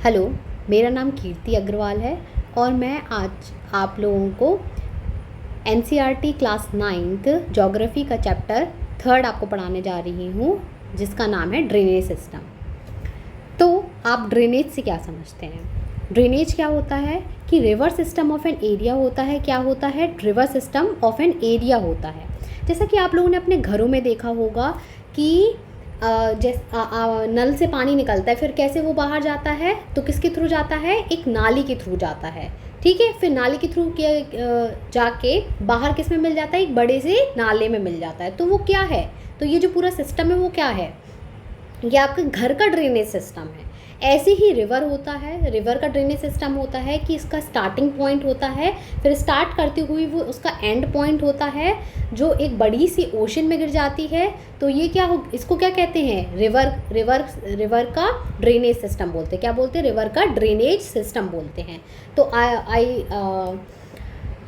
Hello, मेरा नाम कीर्ति अग्रवाल है और मैं आज आप लोगों को एनसीईआरटी क्लास 9th ज्योग्राफी का चैप्टर 3rd आपको पढ़ाने जा रही हूँ, जिसका नाम है ड्रेनेज सिस्टम। तो आप ड्रेनेज से क्या समझते हैं? ड्रेनेज क्या होता है कि river system of an area होता है। क्या होता है? River system of an area होता है। जैसा कि आप लोगों ने अपने घरों में देखा होगा कि नल से पानी निकलता है, फिर कैसे वो बाहर जाता है? तो किसके थ्रू जाता है? एक नाली के थ्रू जाता है। ठीक है, फिर नाली के थ्रू जाके बाहर किस में मिल जाता है? एक बड़े से नाले में मिल जाता है। तो वो क्या है? तो ये जो पूरा सिस्टम है वो क्या है? ये आपके घर का ड्रेनेज सिस्टम है। ऐसे ही रिवर होता है। रिवर का ड्रेनेज सिस्टम होता है कि इसका स्टार्टिंग पॉइंट होता है, फिर स्टार्ट करती हुई वो उसका एंड पॉइंट होता है जो एक बड़ी सी ओशन में गिर जाती है। तो ये क्या हो, इसको क्या कहते हैं? रिवर का ड्रेनेज सिस्टम बोलते हैं। क्या बोलते हैं? रिवर का ड्रेनेज सिस्टम बोलते हैं। तो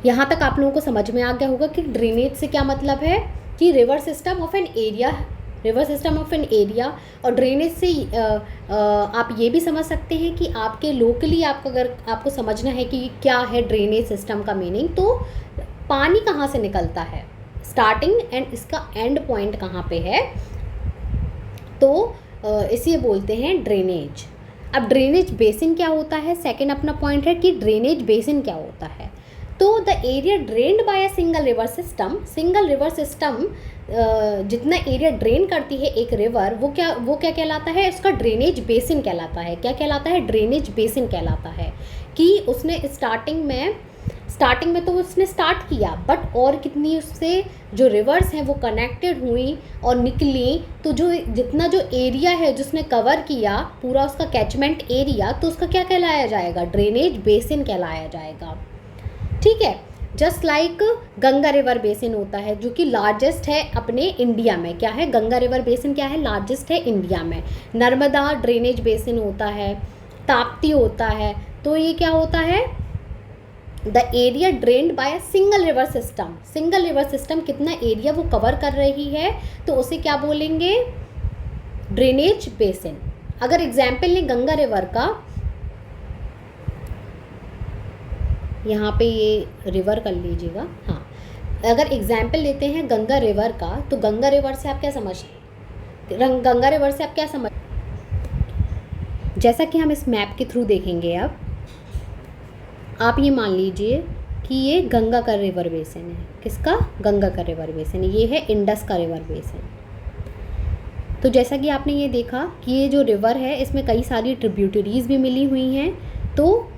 यहाँ तक आप लोगों को समझ में आ गया होगा कि ड्रेनेज से क्या मतलब है कि river system of an area. और ड्रेनेज से आप ये भी समझ सकते हैं कि आपके लोकली अगर आपको समझना है कि क्या है ड्रेनेज सिस्टम का मीनिंग, तो पानी कहाँ से निकलता है, स्टार्टिंग एंड इसका एंड पॉइंट कहाँ पे है, तो इसे बोलते हैं ड्रेनेज। अब ड्रेनेज बेसिन क्या होता है? सेकंड अपना पॉइंट है कि ड्रेनेज बेसिन क्या होता है। तो the area drained by a single river system, जितना एरिया ड्रेन करती है एक रिवर, वो क्या कहलाता है? उसका ड्रेनेज बेसिन कहलाता है। क्या कहलाता है? ड्रेनेज बेसिन कहलाता है। कि उसने स्टार्टिंग में तो उसने स्टार्ट किया, बट और कितनी उससे जो रिवर्स हैं वो कनेक्टेड हुई और निकली, तो जितना जो एरिया है जिसने कवर किया पूरा उसका कैचमेंट एरिया, तो उसका क्या कहलाया जाएगा? ड्रेनेज बेसिन कहलाया जाएगा। ठीक है, just like Ganga river basin होता है जो कि लार्जेस्ट है अपने इंडिया में। क्या है? गंगा रिवर बेसिन क्या है? लार्जेस्ट है इंडिया में। नर्मदा ड्रेनेज बेसिन होता है, ताप्ती होता है। तो ये क्या होता है? The area drained by a single river system कितना एरिया वो कवर कर रही है, तो उसे क्या बोलेंगे? Drainage basin. अगर एग्जाम्पल लें गंगा रिवर का, यहाँ पे ये रिवर कर लीजिएगा। हाँ, अगर एग्जाम्पल लेते हैं गंगा रिवर का, तो गंगा रिवर से आप क्या समझ, जैसा कि हम इस मैप के थ्रू देखेंगे। अब आप ये मान लीजिए कि ये गंगा का रिवर बेसिन है। किसका? गंगा का रिवर बेसिन। ये है इंडस का रिवर बेसिन। तो जैसा कि आपने ये देखा कि ये जो रिवर है इसमें कई सारी ट्रिब्यूटरीज भी मिली हुई हैं। तो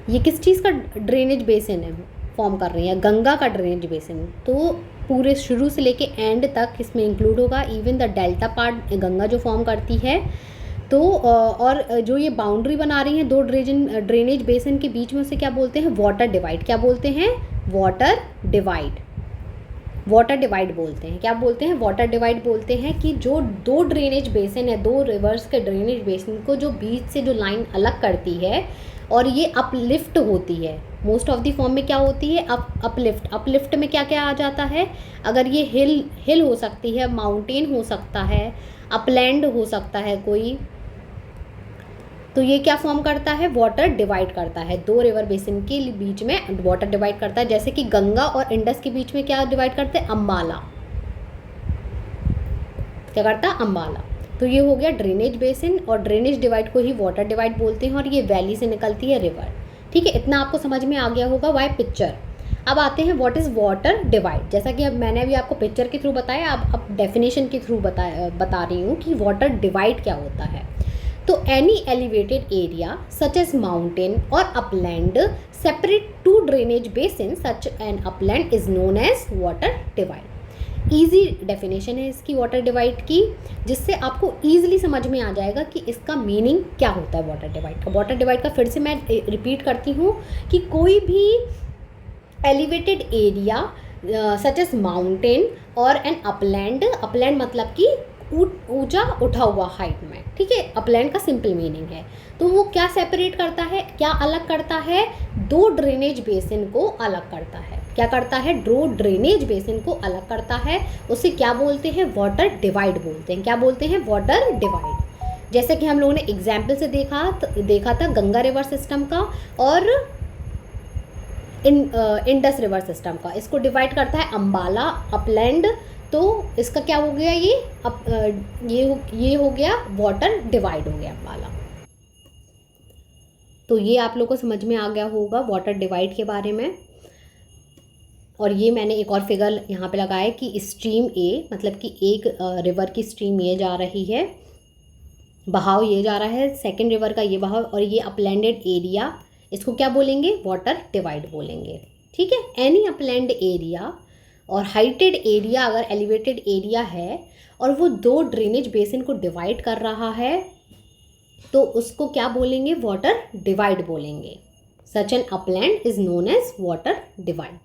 ये किस चीज़ का ड्रेनेज बेसिन है फॉर्म कर रही है? गंगा का ड्रेनेज बेसिन। तो पूरे शुरू से लेके एंड तक इसमें इंक्लूड होगा। Even the delta part Ganga जो फॉर्म करती है। तो और जो ये बाउंड्री बना रही हैं दो ड्रेनेज बेसिन के बीच में, उसे क्या बोलते हैं? Water divide. क्या बोलते हैं? वाटर डिवाइड बोलते हैं। क्या बोलते हैं? वाटर डिवाइड बोलते हैं कि जो दो ड्रेनेज बेसिन है, दो रिवर्स के ड्रेनेज बेसिन को जो बीच से जो लाइन अलग करती है और ये अपलिफ्ट होती है। मोस्ट ऑफ द फॉर्म में क्या होती है? अपलिफ्ट में क्या क्या आ जाता है? अगर ये हिल हो सकती है, माउंटेन हो सकता है, अपलैंड हो सकता है कोई, तो ये क्या फॉर्म करता है? वाटर डिवाइड करता है। दो रिवर बेसिन के बीच में वाटर डिवाइड करता है। जैसे कि गंगा और इंडस के बीच में क्या डिवाइड करते हैं? अम्बाला। क्या करता है? अम्बाला। तो ये हो गया ड्रेनेज बेसिन, और ड्रेनेज डिवाइड को ही वाटर डिवाइड बोलते हैं, और ये वैली से निकलती है रिवर। ठीक है, इतना आपको समझ में आ गया होगा वाई पिक्चर। अब आते हैं व्हाट इज़ वाटर डिवाइड। जैसा कि अब मैंने अभी आपको पिक्चर के थ्रू बताया, अब डेफिनेशन के थ्रू बता रही हूँ कि वाटर डिवाइड क्या होता है। तो any elevated area such as mountain और upland separate to drainage basin such an upland is known as water divide. Easy definition है इसकी वाटर डिवाइड की, जिससे आपको ईजिली समझ में आ जाएगा कि इसका मीनिंग क्या होता है वाटर डिवाइड का। वाटर डिवाइड का फिर से मैं रिपीट करती हूँ कि कोई भी elevated area such as mountain और एन अपलैंड मतलब कि ऊंचा उठा हुआ हाइट में। ठीक है, अपलैंड का सिंपल मीनिंग है। तो वो क्या सेपरेट करता है, क्या अलग करता है? दो ड्रेनेज बेसिन को अलग करता है। क्या करता है? दो ड्रेनेज बेसिन को अलग करता है। उसे क्या बोलते हैं? वाटर डिवाइड बोलते हैं। क्या बोलते हैं? Water divide. जैसे कि हम लोगों ने एग्जाम्पल से देखा था गंगा रिवर सिस्टम का और इंडस रिवर सिस्टम का। इसको डिवाइड करता है अम्बाला, अपलैंड। तो इसका क्या हो गया, ये हो गया वाटर डिवाइड हो गया अम्बाला। तो ये आप लोग को समझ में आ गया होगा वाटर डिवाइड के बारे में। और ये मैंने एक और फिगर यहाँ पे लगाया कि स्ट्रीम ए, मतलब कि एक रिवर की स्ट्रीम ये जा रही है, बहाव ये जा रहा है, सेकंड रिवर का ये बहाव, और ये अपलैंडेड एरिया, इसको क्या बोलेंगे, वाटर डिवाइड बोलेंगे। ठीक है, एनी अपलैंड एरिया और हाइटेड एरिया अगर एलिवेटेड एरिया है और वो दो ड्रेनेज बेसिन को डिवाइड कर रहा है तो उसको क्या बोलेंगे, वाटर डिवाइड बोलेंगे। Such an upland is known as water divide.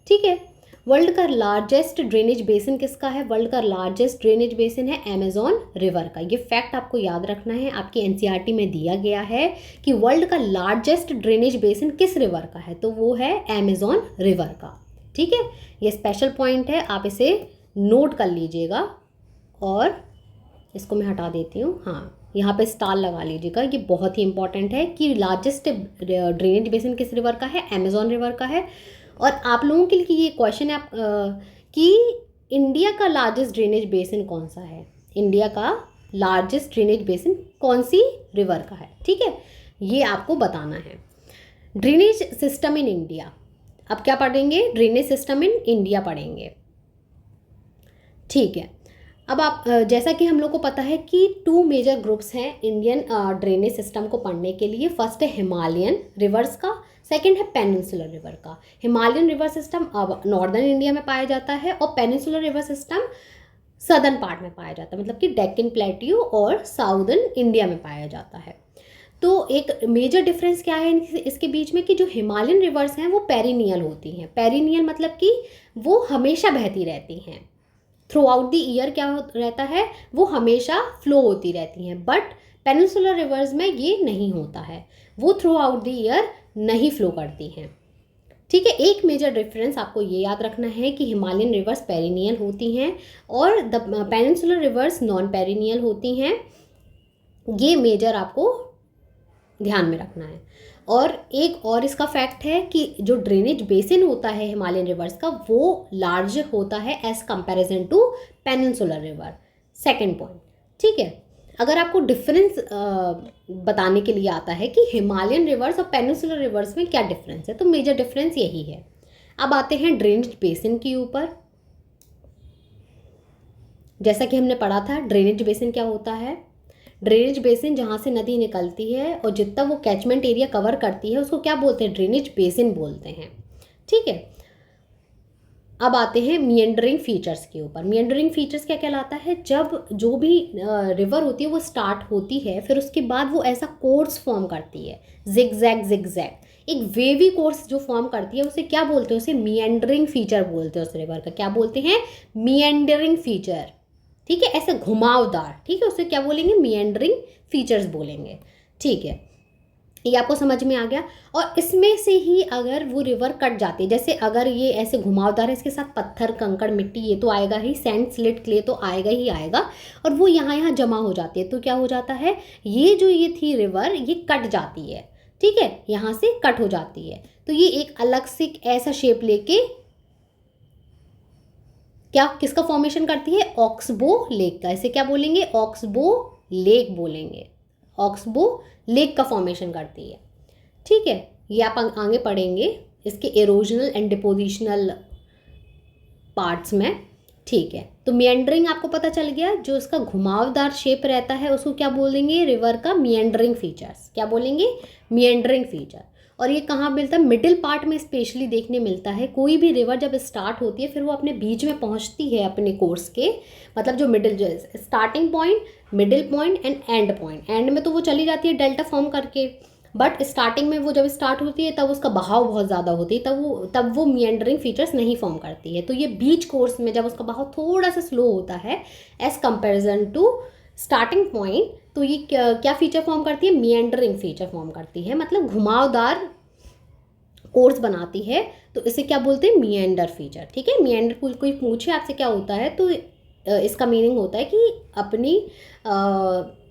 ठीक है, वर्ल्ड का लार्जेस्ट ड्रेनेज बेसिन किसका है, वर्ल्ड का लार्जेस्ट ड्रेनेज बेसिन है अमेजॉन रिवर का। ये फैक्ट आपको याद रखना है, आपकी एनसीईआरटी में दिया गया है कि वर्ल्ड का लार्जेस्ट ड्रेनेज बेसिन किस रिवर का है, तो वो है अमेजॉन रिवर का। ठीक है, ये स्पेशल पॉइंट है, आप इसे नोट कर लीजिएगा। और इसको मैं हटा देती हूँ, हाँ यहाँ पे स्टार लगा लीजिएगा, ये बहुत ही इंपॉर्टेंट है कि लार्जेस्ट ड्रेनेज बेसिन किस रिवर का है, अमेजॉन रिवर का है। और आप लोगों के लिए ये क्वेश्चन है कि इंडिया का लार्जेस्ट ड्रेनेज बेसिन कौन सा है, इंडिया का लार्जेस्ट ड्रेनेज बेसिन कौन सी रिवर का है। ठीक है, ये आपको बताना है। ड्रेनेज सिस्टम इन इंडिया, अब क्या पढ़ेंगे, ड्रेनेज सिस्टम इन इंडिया पढ़ेंगे। ठीक है, अब आप जैसा कि हम लोग को पता है कि 2 मेजर ग्रुप्स हैं इंडियन ड्रेनेज सिस्टम को पढ़ने के लिए। फर्स्ट है हिमालयन रिवर्स का, सेकंड है पेनिनसुलर रिवर का। हिमालयन रिवर सिस्टम अब नॉर्दर्न इंडिया में पाया जाता है और peninsular river system southern part में पाया जाता है, मतलब कि डेक्कन प्लेट्यू और साउदर्न इंडिया में पाया जाता है। तो एक मेजर डिफरेंस क्या है इसके बीच में कि जो हिमालयन रिवर्स हैं वो पेरिनियल होती हैं। पेरिनियल मतलब कि वो हमेशा बहती रहती हैं, थ्रू आउट द ईयर क्या रहता है, वो हमेशा फ्लो होती रहती हैं। बट पेनिनसुलर रिवर्स में ये नहीं होता है, वो थ्रू आउट द ईयर नहीं फ्लो करती हैं। ठीक है, एक मेजर डिफरेंस आपको ये याद रखना है कि हिमालयन रिवर्स पेरिनियल होती हैं और the peninsular rivers non perennial होती हैं। ये मेजर आपको ध्यान में रखना है। और एक और इसका फैक्ट है कि जो ड्रेनेज बेसिन होता है हिमालयन रिवर्स का वो लार्ज होता है as comparison to peninsular river. Second point. ठीक है, अगर आपको डिफरेंस बताने के लिए आता है कि हिमालयन रिवर्स और पेनिनसुलर रिवर्स में क्या डिफरेंस है, तो मेजर डिफरेंस यही है। अब आते हैं ड्रेनेज बेसिन के ऊपर। जैसा कि हमने पढ़ा था ड्रेनेज बेसिन क्या होता है, ड्रेनेज बेसिन जहाँ से नदी निकलती है और जितना वो कैचमेंट एरिया कवर करती है उसको क्या बोलते हैं, ड्रेनेज बेसिन बोलते हैं। ठीक है, अब आते हैं मिएंडरिंग फीचर्स के ऊपर। मिएंडरिंग फीचर्स क्या कहलाता है, जब जो भी रिवर होती है वो स्टार्ट होती है फिर उसके बाद वो ऐसा कोर्स फॉर्म करती है, जिगजैग जिगजैग, एक वेवी कोर्स जो फॉर्म करती है उसे क्या बोलते हैं, उसे मिएंडरिंग फीचर बोलते हैं। उस रिवर का क्या बोलते हैं, मिएंडरिंग फीचर। ठीक है, ऐसे घुमावदार, ठीक है, उसे क्या बोलेंगे, मिएंडरिंग फीचर्स बोलेंगे। ठीक है, ये आपको समझ में आ गया। और इसमें से ही अगर वो रिवर कट जाती है, जैसे अगर ये ऐसे घुमावदार है, इसके साथ पत्थर कंकड़ मिट्टी ये तो आएगा ही, सैंड स्लिट क्ले तो आएगा ही आएगा, और वो यहाँ जमा हो जाती है, तो क्या हो जाता है, ये थी रिवर ये कट जाती है। ठीक है, यहाँ से कट हो जाती है, तो ये एक अलग से ऐसा शेप लेके क्या किसका फॉर्मेशन करती है, ऑक्सबो लेक का। इसे क्या बोलेंगे, ऑक्सबो लेक बोलेंगे, ऑक्सबो लेक का फॉर्मेशन करती है। ठीक है, ये आप आगे पढ़ेंगे इसके एरोजनल एंड डिपोजिशनल पार्ट्स में। ठीक है, तो मिएंडरिंग आपको पता चल गया, जो इसका घुमावदार शेप रहता है उसको क्या बोलेंगे, रिवर का मिएंडरिंग फीचर्स। क्या बोलेंगे, मिएंडरिंग फीचर। और ये कहाँ मिलता है, मिडिल पार्ट में स्पेशली देखने मिलता है। कोई भी रिवर जब स्टार्ट होती है फिर वो अपने बीच में पहुँचती है अपने कोर्स के, मतलब जो मिडिल, जो starting point, middle point and and point. And में तो वो चली जाती है डेल्टा फॉर्म करके, बट स्टार्टिंग में वो जब स्टार्ट होती है तब उसका बहाव बहुत ज़्यादा होती है, तब वो मिएंडरिंग फीचर्स नहीं फॉर्म करती है। तो ये बीच कोर्स में जब उसका बहाव थोड़ा सा स्लो होता है as comparison to starting point, तो ये क्या फीचर फॉर्म करती है, मिएंडरिंग फीचर फॉर्म करती है, मतलब घुमावदार कोर्स बनाती है। तो इसे क्या बोलते हैं, मिएंडर फीचर। ठीक है, मिएंडर, कोई पूछे आपसे क्या होता है, तो इसका मीनिंग होता है कि अपनी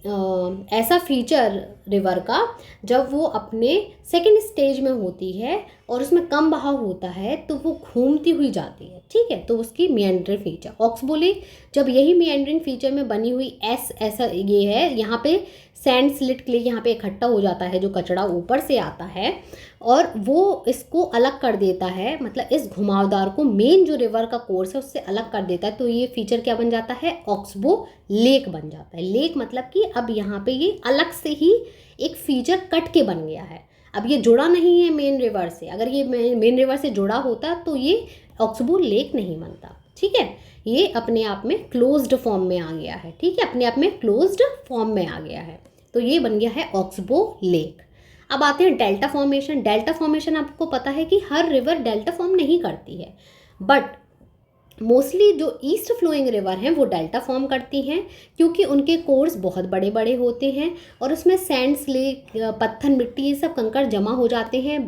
ऐसा फीचर रिवर का जब वो अपने सेकेंड स्टेज में होती है और उसमें कम बहाव होता है तो वो घूमती हुई जाती है, ठीक है, तो उसकी मिएंडरिंग फीचर। ऑक्सबोले जब यही मिएंडरिंग फीचर में बनी हुई ऐसा ये है, यहाँ पे सैंड स्लिट क्ले यहाँ पे इकट्ठा हो जाता है, जो कचरा ऊपर से आता है और वो इसको अलग कर देता है, मतलब इस घुमावदार को मेन जो रिवर का कोर्स है उससे अलग कर देता है, तो ये फीचर क्या बन जाता है, ऑक्सबो लेक बन जाता है। लेक मतलब कि अब यहाँ पे ये अलग से ही एक फीचर कट के बन गया है, अब ये जुड़ा नहीं है मेन रिवर से। अगर ये मेन रिवर से जुड़ा होता तो ये ऑक्सबो लेक नहीं बनता, ठीक है, ये अपने आप में क्लोज्ड फॉर्म में आ गया है, ठीक है, अपने आप में क्लोज्ड फॉर्म में आ गया है, तो ये बन गया है ऑक्सबो लेक। अब आते हैं डेल्टा फॉर्मेशन। डेल्टा फॉर्मेशन आपको पता है कि हर रिवर डेल्टा फॉर्म नहीं करती है, बट मोस्टली जो ईस्ट फ्लोइंग रिवर हैं वो डेल्टा फॉर्म करती हैं, क्योंकि उनके कोर्स बहुत बड़े बड़े होते हैं और उसमें सैंड स्लेट, पत्थर, मिट्टी, ये सब कंकड़ जमा हो जाते हैं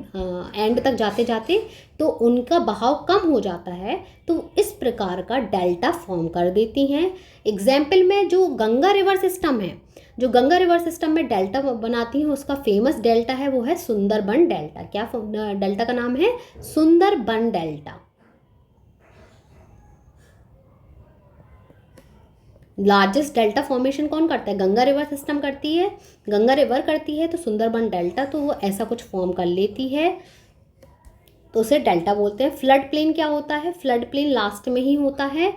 एंड तक जाते जाते, तो उनका बहाव कम हो जाता है, तो इस प्रकार का डेल्टा फॉर्म कर देती हैं। एग्जाम्पल में जो गंगा रिवर सिस्टम है, जो गंगा रिवर सिस्टम में डेल्टा बनाती हैं, उसका फेमस डेल्टा है वो है सुंदरबन डेल्टा। क्या डेल्टा का नाम है? Sundarban delta. Largest delta formation कौन करता है? गंगा रिवर सिस्टम करती है, गंगा रिवर करती है, तो सुंदरबन डेल्टा तो वो ऐसा कुछ फॉर्म कर लेती है, तो उसे डेल्टा बोलते हैं। फ्लड प्लेन क्या होता है? फ्लड प्लेन लास्ट में ही होता है,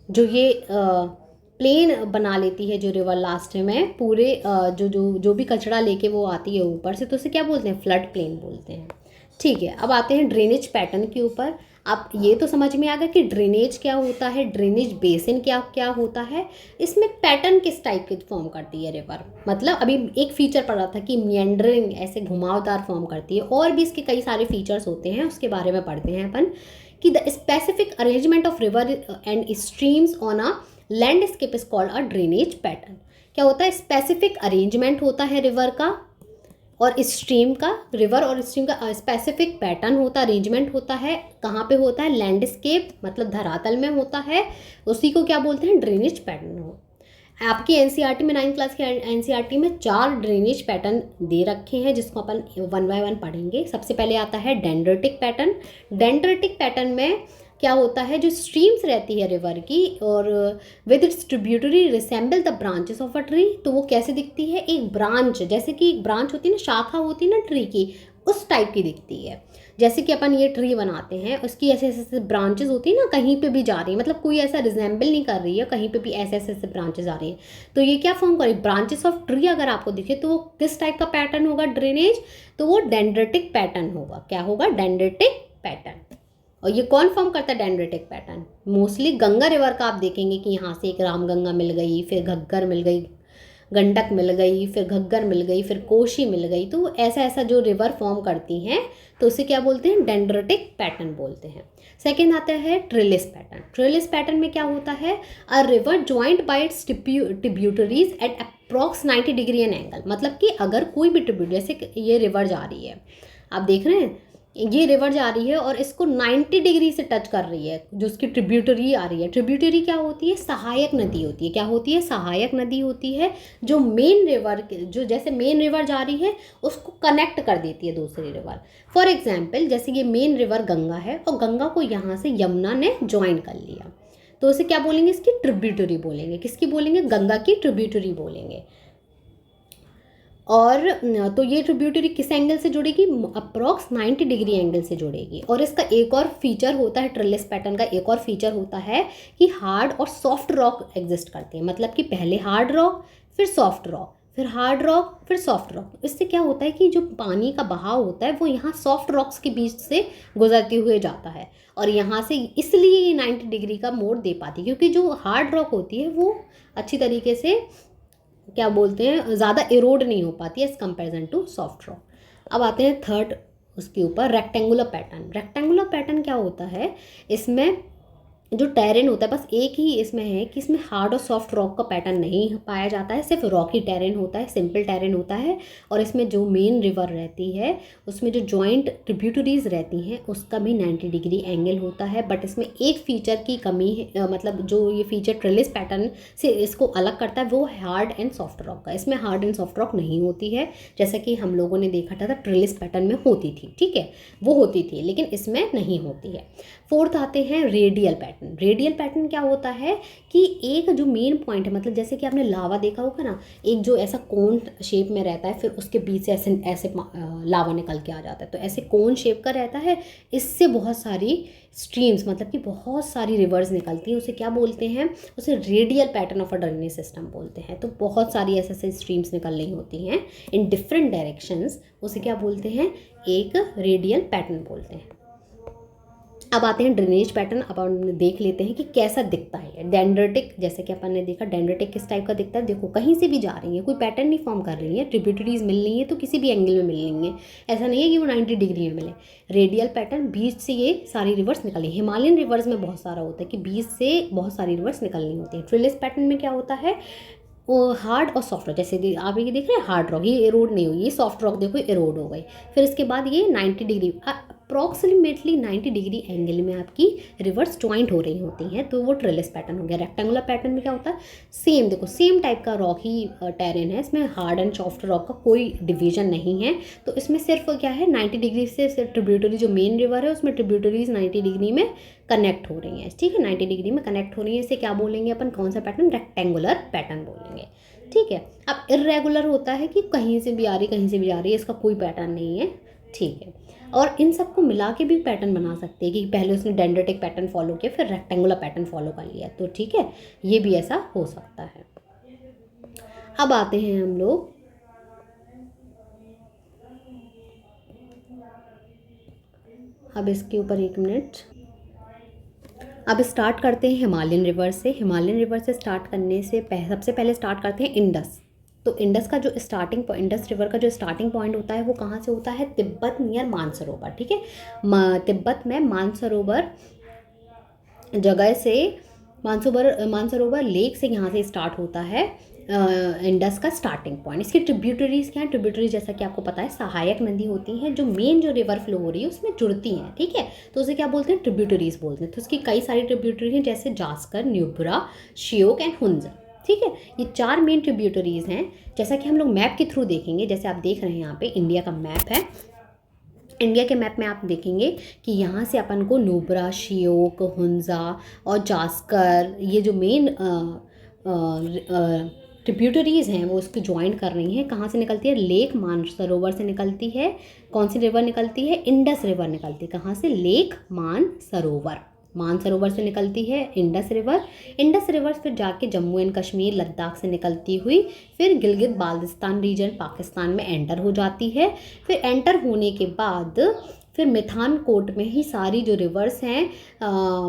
जो ये प्लेन बना लेती है जो रिवर लास्ट में, पूरे जो भी कचरा लेके वो आती है ऊपर से, तो उसे क्या बोलते हैं? फ्लड प्लेन बोलते हैं, ठीक है। अब आते हैं ड्रेनेज पैटर्न के ऊपर। आप ये तो समझ में आ गया कि ड्रेनेज क्या होता है, ड्रेनेज बेसिन क्या क्या होता है, इसमें पैटर्न किस टाइप के फॉर्म करती है रिवर। मतलब अभी एक फीचर पढ़ा था कि मिएंडरिंग ऐसे घुमावदार फॉर्म करती है, और भी इसके कई सारे फीचर्स होते हैं, उसके बारे में पढ़ते हैं अपन कि the specific arrangement of river and streams on a landscape is called a drainage pattern. क्या होता है? स्पेसिफिक अरेंजमेंट होता है रिवर का और स्ट्रीम का, रिवर और स्ट्रीम का स्पेसिफिक पैटर्न होता है, अरेंजमेंट होता है। कहाँ पे होता है? लैंडस्केप मतलब धरातल में होता है, उसी को क्या बोलते हैं? ड्रेनेज पैटर्न हो। आपकी एनसीईआरटी में 9th क्लास के एनसीईआरटी में 4 ड्रेनेज पैटर्न दे रखे हैं, जिसको अपन 1 बाय 1 पढ़ेंगे। सबसे पहले आता है डेंड्रेटिक पैटर्न। डेंड्रेटिक पैटर्न में क्या होता है? जो स्ट्रीम्स रहती है रिवर की और with its tributary resemble the branches of a tree, तो वो कैसे दिखती है? एक ब्रांच, जैसे कि एक ब्रांच होती है ना, शाखा होती है ना ट्री की, उस टाइप की दिखती है। जैसे कि अपन ये ट्री बनाते हैं, उसकी ऐसे ऐसे ब्रांचेस होती है ना, कहीं पे भी जा रही है, मतलब कोई ऐसा रिजेंबल नहीं कर रही है, कहीं पे भी ऐसे ऐसे ब्रांचेस आ रही है, तो ये क्या फॉर्म करेगी? ब्रांचेस ऑफ ट्री अगर आपको दिखे तो वो किस टाइप का पैटर्न होगा? ड्रेनेज, तो वो डेंड्रेटिक पैटर्न होगा। क्या होगा? Dendritic pattern. और ये कौन फॉर्म करता है dendritic pattern? Mostly Ganga river का आप देखेंगे कि यहाँ से एक रामगंगा मिल गई, फिर घग्गर मिल गई, गंडक मिल गई, फिर घग्गर मिल गई, फिर कोशी मिल गई, तो ऐसा ऐसा जो रिवर फॉर्म करती हैं, तो उसे क्या बोलते हैं? डेंड्रेटिक पैटर्न बोलते हैं। सेकेंड आता है ट्रिलिस पैटर्न। ट्रिलिस पैटर्न में क्या होता है? A river joint by its tributaries at approx 90 degree an angle. मतलब कि अगर कोई भी ट्रिब्यूट, जैसे ये रिवर जा रही है, आप देख रहे हैं ये रिवर जा रही है और इसको 90 डिग्री से टच कर रही है, जो उसकी ट्रिब्यूटरी आ रही है। ट्रिब्यूटरी क्या होती है? सहायक नदी होती है। क्या होती है? सहायक नदी होती है, जो मेन रिवर, जो जैसे मेन रिवर जा रही है उसको कनेक्ट कर देती है दूसरी रिवर। फॉर एग्जाम्पल, जैसे ये मेन रिवर गंगा है और गंगा को यहाँ से यमुना ने ज्वाइन कर लिया, तो उसे क्या बोलेंगे? इसकी ट्रिब्यूटरी बोलेंगे। किसकी बोलेंगे? गंगा की ट्रिब्यूटरी बोलेंगे। और तो ये ट्रिब्यूटरी किस एंगल से जुड़ेगी? अप्रॉक्स 90 डिग्री एंगल से जुड़ेगी। और इसका एक और फीचर होता है, ट्रिलिस पैटर्न का एक और फीचर होता है कि हार्ड और सॉफ्ट रॉक एग्जिस्ट करते हैं। मतलब कि पहले हार्ड रॉक, फिर सॉफ्ट रॉक, फिर हार्ड रॉक, फिर सॉफ्ट रॉक। इससे क्या होता है कि जो पानी का बहाव होता है वो यहाँ सॉफ्ट रॉक्स के बीच से गुजरते हुए जाता है, और यहाँ से इसलिए ये 90 डिग्री का मोड़ दे पाती है, क्योंकि जो हार्ड रॉक होती है वो अच्छी तरीके से क्या बोलते हैं, ज़्यादा इरोड नहीं हो पाती है as comparison to soft rock. अब आते हैं थर्ड उसके ऊपर, रेक्टेंगुलर पैटर्न। रेक्टेंगुलर पैटर्न क्या होता है? इसमें जो टेरेन होता है बस एक ही इसमें है कि इसमें हार्ड और सॉफ्ट रॉक का पैटर्न नहीं पाया जाता है, सिर्फ रॉकी टेरेन होता है, सिंपल टेरेन होता है। और इसमें जो मेन रिवर रहती है उसमें जो जॉइंट ट्रिब्यूटरीज रहती हैं उसका भी 90 डिग्री एंगल होता है। बट इसमें एक फीचर की कमी है, मतलब जो ये फीचर ट्रिलिस पैटर्न से इसको अलग करता है वो हार्ड एंड सॉफ्ट रॉक का। इसमें हार्ड एंड सॉफ्ट रॉक नहीं होती है, जैसा कि हम लोगों ने देखा था ट्रिलिस पैटर्न में होती थी, ठीक है, वो होती थी, लेकिन इसमें नहीं होती है। फोर्थ आते हैं रेडियल पैटर्न। रेडियल पैटर्न क्या होता है कि एक जो मेन पॉइंट है, मतलब जैसे कि आपने लावा देखा होगा ना, एक जो ऐसा कोन शेप में रहता है, फिर उसके बीच से ऐसे ऐसे लावा निकल के आ जाता है, तो ऐसे कोन शेप का रहता है। इससे बहुत सारी स्ट्रीम्स, मतलब कि बहुत सारी रिवर्स निकलती हैं, उसे क्या बोलते हैं, उसे radial pattern of a drainage system बोलते हैं। तो बहुत सारी ऐसे ऐसे स्ट्रीम्स निकल रही होती हैं इन डिफरेंट डायरेक्शंस, उसे क्या बोलते हैं, एक रेडियल पैटर्न बोलते हैं। अब आते हैं ड्रेनेज पैटर्न। अब हम देख लेते हैं कि कैसा दिखता है डेंड्रेटिक। जैसे कि अपन ने देखा डेंड्रेटिक किस टाइप का दिखता है, देखो कहीं से भी जा रही है, कोई पैटर्न नहीं फॉर्म कर रही है, ट्रिब्यूटरीज मिल रही है तो किसी भी एंगल में मिल रही है, ऐसा नहीं है कि वो 90 डिग्री में मिले। रेडियल पैटर्न, बीच से ये सारी रिवर्स निकली। हिमालयन रिवर्स में बहुत सारा होता है कि बीच से बहुत सारी रिवर्स निकलनी होती है। ट्रिलिस पैटर्न में क्या होता है, वो हार्ड और सॉफ्ट रॉक, जैसे आप ये देख रहे हैं हार्ड रॉक, ये इरोड नहीं हुई, ये सॉफ्ट रॉक देखो इरोड हो गई। फिर इसके बाद ये 90 डिग्री अप्रॉक्सीमेटली 90 डिग्री एंगल में आपकी रिवर्स ज्वाइंट हो रही होती हैं, तो वो ट्रिलिस पैटर्न हो गया। रेक्टेंगुलर पैटर्न में क्या होता है, सेम देखो सेम टाइप का रॉक ही टेरेन है, इसमें हार्ड एंड सॉफ्ट रॉक का कोई डिवीजन नहीं है। तो इसमें सिर्फ क्या है 90 डिग्री से ट्रिब्यूटरी, जो मेन रिवर है उसमें ट्रिब्यूटरीज 90 डिग्री में कनेक्ट हो रही हैं, ठीक है, 90 डिग्री में कनेक्ट हो रही है। इसे क्या बोलेंगे अपन, कौन सा पैटर्न, रेक्टेंगुलर पैटर्न बोलेंगे, ठीक है। अब इर्रेगुलर होता है कि कहीं से भी आ रही कहीं से भी आ रही है, इसका कोई पैटर्न नहीं है, ठीक है। और इन सबको मिला के भी पैटर्न बना सकते हैं कि पहले उसने डेंड्रेटिक पैटर्न फॉलो किया फिर रेक्टेंगुलर पैटर्न फॉलो कर लिया, तो ठीक है, ये भी ऐसा हो सकता है। अब आते हैं हम लोग अब इसके ऊपर 1 मिनट। अब स्टार्ट करते हैं हिमालयन रिवर से। हिमालयन रिवर से स्टार्ट करने से सबसे पहले स्टार्ट करते हैं इंडस। तो इंडस का जो इंडस रिवर का जो स्टार्टिंग पॉइंट होता है वो कहाँ से होता है, तिब्बत नियर मानसरोवर, ठीक है। तिब्बत में मानसरोवर जगह से, मानसरोवर लेक से यहाँ से स्टार्ट होता है इंडस का स्टार्टिंग पॉइंट। इसकी ट्रिब्यूटरीज क्या है, ट्रिब्यूटरीज जैसा कि आपको पता है सहायक नदी होती हैं जो मेन जो रिवर फ्लो हो रही है उसमें जुड़ती हैं, ठीक है, तो उसे क्या बोलते हैं, ट्रिब्यूटरीज बोलते हैं। तो उसकी कई सारी ट्रिब्यूटरी हैं जैसे जास्कर, न्यूब्रा, श्योक एंड हुंजा, ठीक है, ये 4 मेन ट्रिब्यूटरीज हैं। जैसा कि हम लोग मैप के थ्रू देखेंगे, जैसे आप देख रहे हैं यहाँ पे इंडिया का मैप है, इंडिया के मैप में आप देखेंगे कि यहाँ से अपन को नुब्रा, श्योक, हुंजा और जास्कर, ये जो मेन ट्रिब्यूटरीज़ हैं वो उसकी ज्वाइन कर रही हैं। कहाँ से निकलती है, लेक मानसरोवर से निकलती है। कौन सी रिवर निकलती है, इंडस रिवर निकलती है। कहाँ से, लेक मानसरोवर से निकलती है इंडस रिवर। इंडस रिवर फिर जाके जम्मू एंड कश्मीर, लद्दाख से निकलती हुई फिर गिलगित बाल्टिस्तान रीजन पाकिस्तान में एंटर हो जाती है। फिर एंटर होने के बाद फिर मिठानकोट में ही सारी जो रिवर्स हैं,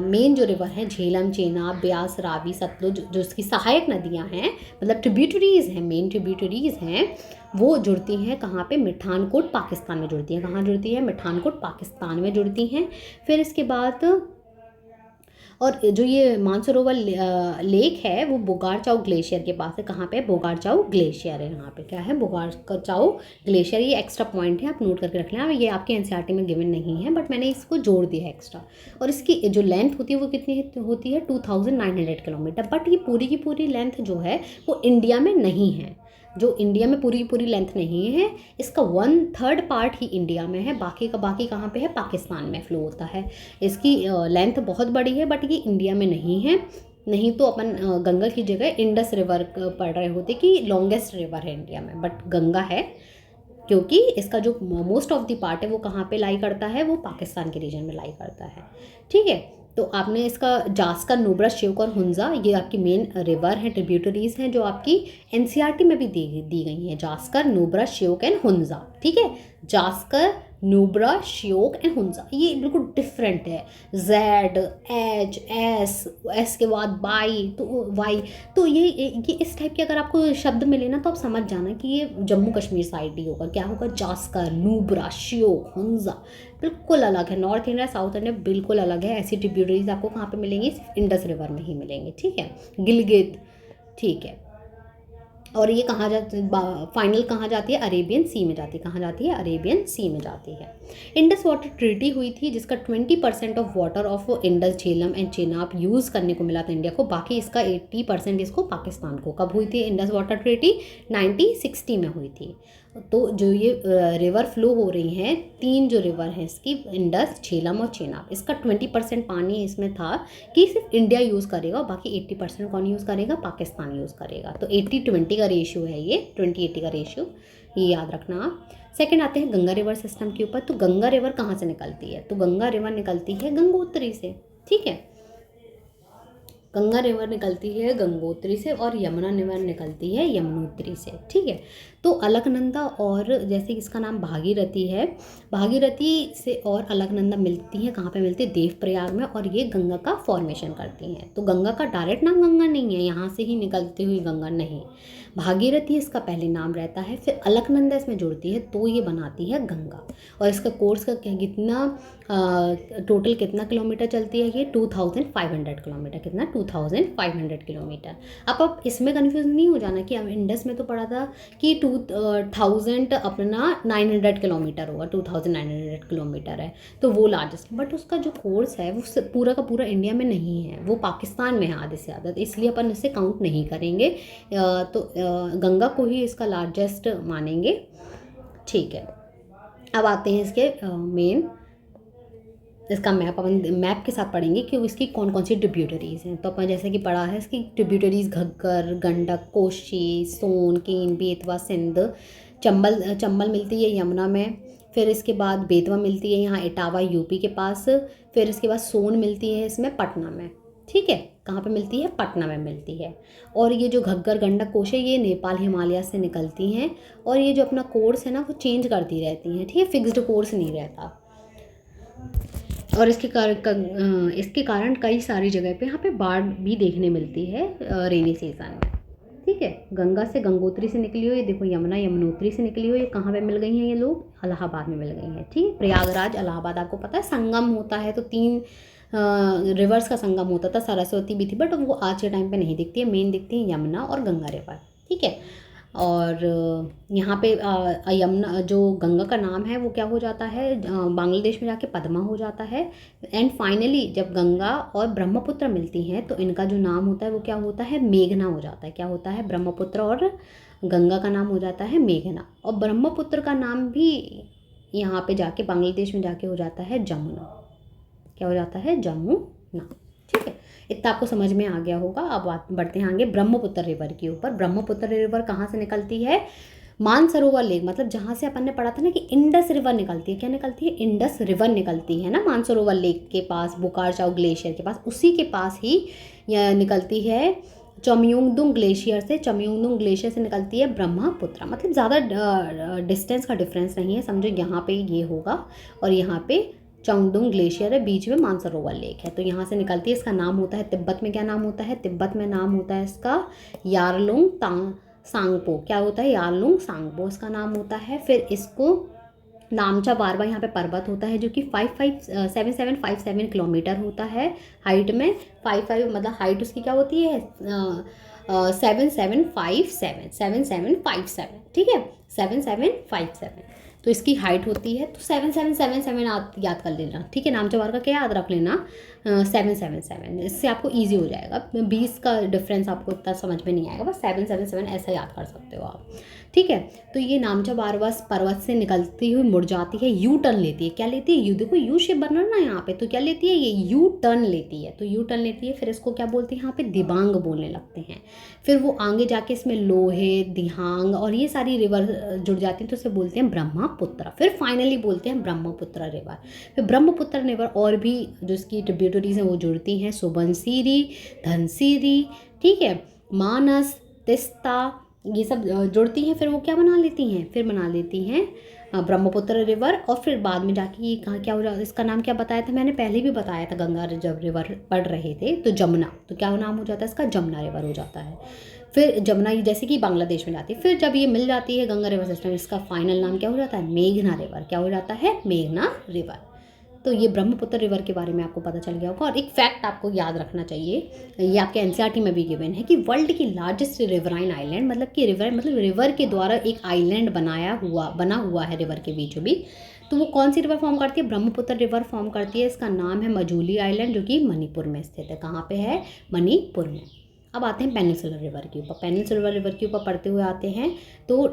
मेन जो रिवर हैं, झेलम, चेनाब, ब्यास, रावी, सतलुज, जो उसकी सहायक नदियां हैं, मतलब ट्रिब्यूटरीज़ हैं, मेन ट्रिब्यूटरीज़ हैं, वो जुड़ती हैं कहाँ पे, मिठानकोट पाकिस्तान में जुड़ती हैं। कहाँ जुड़ती है, मिठानकोट पाकिस्तान में जुड़ती हैं। फिर इसके बाद और जो ये मानसरोवर लेक है वो बोगारचाऊ ग्लेशियर के पास है। कहाँ पे, बोगारचाऊ ग्लेशियर है, यहाँ पे क्या है, बोगारचाऊ ग्लेशियर। ये एक्स्ट्रा पॉइंट है, आप नोट करके रख लें, ये आपके एनसीईआरटी में गिवन नहीं है बट मैंने इसको जोड़ दिया है एक्स्ट्रा। और इसकी जो लेंथ होती है वो कितनी होती है, 2900 किलोमीटर। बट ये पूरी की पूरी लेंथ जो है वो इंडिया में नहीं है, जो इंडिया में पूरी की पूरी लेंथ नहीं है, इसका 1/3 पार्ट ही इंडिया में है, बाकी का बाकी कहाँ पे है, पाकिस्तान में फ्लो होता है। इसकी लेंथ बहुत बड़ी है बट ये इंडिया में नहीं है, नहीं तो अपन गंगा की जगह इंडस रिवर पढ़ रहे होते कि लॉन्गेस्ट रिवर है इंडिया में, बट गंगा है क्योंकि इसका जो मोस्ट ऑफ द पार्ट है वो कहाँ पे लाई करता है, वो पाकिस्तान के रीजन में लाई करता है, ठीक है। तो आपने इसका जास्कर, नुब्रा, श्योक और हुंजा, ये आपकी मेन रिवर हैं, ट्रिब्यूटरीज हैं जो आपकी एनसीईआरटी में भी दी गई हैं, जास्कर, नुब्रा, श्योक एंड हुंजा, ठीक है। जास्कर नुब्रा, श्योक एंड हुंजा, ये बिल्कुल डिफरेंट है। जेड, एच, एस के बाद वाई, तो ये इस टाइप के अगर आपको शब्द मिले ना तो आप समझ जाना कि ये जम्मू कश्मीर साइड ही होगा। क्या होगा? जास्कर, नुब्रा, श्योक, हुंजा, बिल्कुल अलग है। नॉर्थ इंडिया साउथ इंडिया बिल्कुल अलग है। ऐसी ट्रिब्यूटरीज आपको कहाँ पे मिलेंगी? सिर्फ इंडस रिवर में ही मिलेंगे, ठीक है। गिलगित, ठीक है। और ये कहाँ जाती, फाइनल कहाँ जाती है? अरेबियन सी में जाती है। कहाँ जाती है? अरेबियन सी में जाती है। इंडस वाटर ट्रीटी हुई थी जिसका 20% of water of Indus, Jhelum and Chenab use करने को मिला था इंडिया को, बाकी इसका 80% इसको पाकिस्तान को। कब हुई थी इंडस वाटर ट्रीटी? 1960 में हुई थी। तो जो ये रिवर फ्लो हो रही हैं, 3 जो रिवर हैं इसकी, इंडस, झेलम और चेनाब, इसका 20% पानी इसमें था कि सिर्फ इंडिया यूज़ करेगा और बाकी 80% कौन यूज़ करेगा? पाकिस्तान यूज़ करेगा। तो 80-20 का रेशियो है ये, 20-80 का रेशियो, ये याद रखना आप। सेकंड आते हैं गंगा रिवर सिस्टम के ऊपर। तो गंगा रिवर कहाँ से निकलती है? तो गंगा रिवर निकलती है गंगोत्री से, ठीक है। गंगा रिवर निकलती है गंगोत्री से और यमुना रिवर निकलती है यमुनोत्री से, ठीक है। तो अलकनंदा और जैसे इसका नाम भागीरथी है, भागीरथी से और अलकनंदा मिलती है कहाँ पे मिलती है? देवप्रयाग में, और ये गंगा का फॉर्मेशन करती हैं। तो गंगा का डायरेक्ट नाम गंगा नहीं है, यहाँ से ही निकलती हुई गंगा नहीं, भागीरथी इसका पहले नाम रहता है, फिर अलकनंदा इसमें जुड़ती है तो ये बनाती है गंगा। और इसका कोर्स का कितना टोटल कितना किलोमीटर चलती है? ये 2500 किलोमीटर। कितना? 2500 किलोमीटर। अब आप इसमें कन्फ्यूज नहीं हो जाना कि अब इंडस में तो पढ़ा था कि 2000 अपना 900 किलोमीटर होगा, 2900 किलोमीटर है तो वो लार्जेस्ट, बट उसका जो कोर्स है वो पूरा का पूरा इंडिया में नहीं है, वो पाकिस्तान में है आधे से ज़्यादा, तो इसलिए अपन इसे काउंट नहीं करेंगे। तो गंगा को ही इसका लार्जेस्ट मानेंगे, ठीक है। अब आते हैं इसके मेन, इसका मैप अपन मैप के साथ पढ़ेंगे कि इसकी कौन कौन सी ट्रिब्यूटरीज़ हैं। तो अपन जैसे कि पढ़ा है इसकी ट्रिब्यूटरीज़ घग्गर, गंडक, कोशी, सोन, केन, बेतवा, सिंध, चंबल मिलती है यमुना में, फिर इसके बाद बेतवा मिलती है यहाँ इटावा यूपी के पास, फिर इसके बाद सोन मिलती है इसमें पटना में, ठीक है। कहाँ पे मिलती है? पटना में मिलती है। और ये जो घग्गर, गंडक, कोशी ये नेपाल हिमालय से निकलती हैं, और ये जो अपना कोर्स है ना वो चेंज करती रहती हैं, ठीक है, फिक्स्ड कोर्स नहीं रहता। और इसके कारण कई सारी जगह पे यहाँ पे बाढ़ भी देखने मिलती है रेनी सीजन में, ठीक है। गंगा से गंगोत्री से निकली हुई, देखो यमुना यमुनोत्री से निकली हुई, कहाँ पे मिल गई हैं ये लोग? इलाहाबाद में मिल गई हैं, ठीक है। प्रयागराज, इलाहाबाद आपको पता है संगम होता है, तो 3 रिवर्स का संगम होता था, सरस्वती भी थी बट वो आज के टाइम पे नहीं दिखती है, मेन दिखती है यमुना और गंगा रिवर, ठीक है। और यहाँ पे यमुना जो गंगा का नाम है वो क्या हो जाता है? बांग्लादेश में जाके पद्मा हो जाता है। एंड फाइनली जब गंगा और ब्रह्मपुत्र मिलती हैं तो इनका जो नाम होता है वो क्या होता है? मेघना हो जाता है। क्या होता है? ब्रह्मपुत्र और गंगा का नाम हो जाता है मेघना, और ब्रह्मपुत्र का नाम भी यहाँ पे जाके बांग्लादेश में जाके हो जाता है जमुना। क्या हो जाता है? जमुना, ठीक है। इतना आपको समझ में आ गया होगा। अब बढ़ते हैं आगे ब्रह्मपुत्र रिवर के ऊपर। ब्रह्मपुत्र रिवर कहाँ से निकलती है? मानसरोवर लेक, मतलब जहाँ से अपन ने पढ़ा था ना कि इंडस रिवर निकलती है। क्या निकलती है? इंडस रिवर निकलती है ना, मानसरोवर लेक के पास, बुकारचाउ ग्लेशियर के पास, उसी के पास ही यह निकलती है। चमयुंगदुंग ग्लेशियर से, चमयुंगदुंग ग्लेशियर से निकलती है ब्रह्मपुत्र। मतलब ज़्यादा डिस्टेंस का डिफरेंस नहीं है, समझो यहाँ पे ये होगा और यहाँ पे चंगडुंग ग्लेशियर है, बीच में मानसरोवर लेक है, तो यहाँ से निकलती है। इसका नाम होता है, तिब्बत में क्या नाम होता है? तिब्बत में नाम होता है इसका यारलुंग सांगपो। क्या होता है? यारलुंग सांगपो इसका नाम होता है। फिर इसको नामचा बारवा यहाँ पे पर्वत होता है जो कि 7757 किलोमीटर होता है हाइट में। 55 मतलब हाइट उसकी क्या होती है? 7757, ठीक है, 7757 तो इसकी हाइट होती है। तो 7777 आप याद कर लेना, ठीक है। नामचा बार का क्या याद रख लेना? 777, इससे आपको ईजी हो जाएगा। 20 का डिफरेंस आपको इतना समझ में नहीं आएगा, बस 777 ऐसा याद कर सकते हो आप, ठीक है। तो ये नामचा बारवा पर्वत से निकलती हुई मुड़ जाती है, यू टर्न लेती है। क्या लेती है? यू, देखो यू शेप बना ना यहाँ पे, तो क्या लेती है? ये यू टर्न लेती है। तो यू टर्न लेती है, फिर इसको क्या बोलते हैं यहाँ पे? दिबांग बोलने लगते हैं। फिर वो आगे जाके इसमें लोहे, दिहांग और ये सारी रिवर जुड़ जाती हैं, तो इसे बोलते हैं ब्रह्मपुत्र। फिर फाइनली बोलते हैं ब्रह्मपुत्र रिवर। फिर ब्रह्मपुत्र रिवर और भी जो इसकी ट्रिब्यूटरीज हैं वो जुड़ती हैं, सुबनसिरी, धनसिरी, ठीक है, मानस, तिस्ता, ये सब जुड़ती हैं, फिर वो क्या बना लेती हैं, फिर बना लेती हैं ब्रह्मपुत्र रिवर। और फिर बाद में जाके ये कहाँ क्या हो जाता है, इसका नाम क्या बताया था मैंने, पहले भी बताया था, गंगा जब रिवर पढ़ रहे थे तो जमुना, तो क्या नाम हो जाता है इसका, जमुना रिवर हो जाता है। फिर जमुना ये जैसे कि बांग्लादेश में जाती है, फिर जब ये मिल जाती है गंगा रिवर सिस्टम, इसका फाइनल नाम क्या हो जाता है, मेघना रिवर। क्या हो जाता है, मेघना रिवर। तो ये ब्रह्मपुत्र रिवर के बारे में आपको पता चल गया होगा। और एक फैक्ट आपको याद रखना चाहिए, ये आपके एनसीईआरटी में भी गिवन है, कि वर्ल्ड की लार्जेस्ट रिवराइन आइलैंड, मतलब कि रिवर मतलब रिवर के द्वारा एक आइलैंड बना हुआ है रिवर के बीचों बीच। तो वो कौन सी रिवर फॉर्म करती है, ब्रह्मपुत्र रिवर फॉर्म करती है। इसका नाम है मजूली आइलैंड, जो कि मणिपुर में स्थित है। कहाँ पे है, मणिपुर में। अब आते हैं पेनिनसुलर रिवर के ऊपर। पेनिनसुलर रिवर के ऊपर पढ़ते हुए आते हैं तो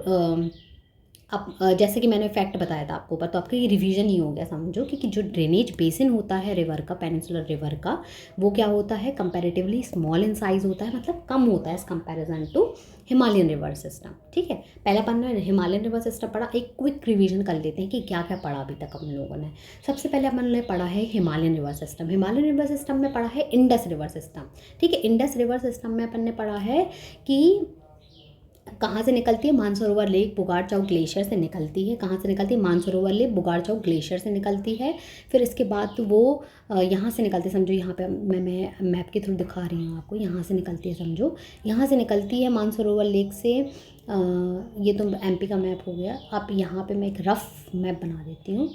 अब जैसे कि मैंने फैक्ट बताया था आपको ऊपर, तो आपका ये रिवीजन ही हो गया समझो कि जो ड्रेनेज बेसिन होता है रिवर का, पेनिनसुलर रिवर का, वो क्या होता है, कंपैरेटिवली स्मॉल इन साइज़ होता है, मतलब कम होता है as comparison to Himalayan river system. ठीक है, पहले अपन ने हिमालयन रिवर सिस्टम पढ़ा, एक क्विक रिवीजन कर लेते हैं कि क्या क्या पढ़ा अभी तक हम लोगों ने। सबसे पहले अपन ने पढ़ा है Himalayan river system. Himalayan river system में पढ़ा है इंडस रिवर सिस्टम। ठीक है, इंडस रिवर सिस्टम में अपन ने पढ़ा है कि कहाँ से निकलती है, मानसरोवर लेक बुगाड़ ग्लेशियर से निकलती है। कहाँ से निकलती है, मानसरोवर लेक बुगाड़ ग्लेशियर से निकलती है। फिर इसके बाद वो यहाँ से निकलती है, समझो यहाँ पे मैं मैप के थ्रू दिखा रही हूँ आपको, यहाँ से निकलती है समझो, यहाँ से निकलती है मानसरोवर लेक से। ये तो एमपी का मैप हो गया। आप यहाँ पे मैं एक रफ़ मैप बना देती हूँ,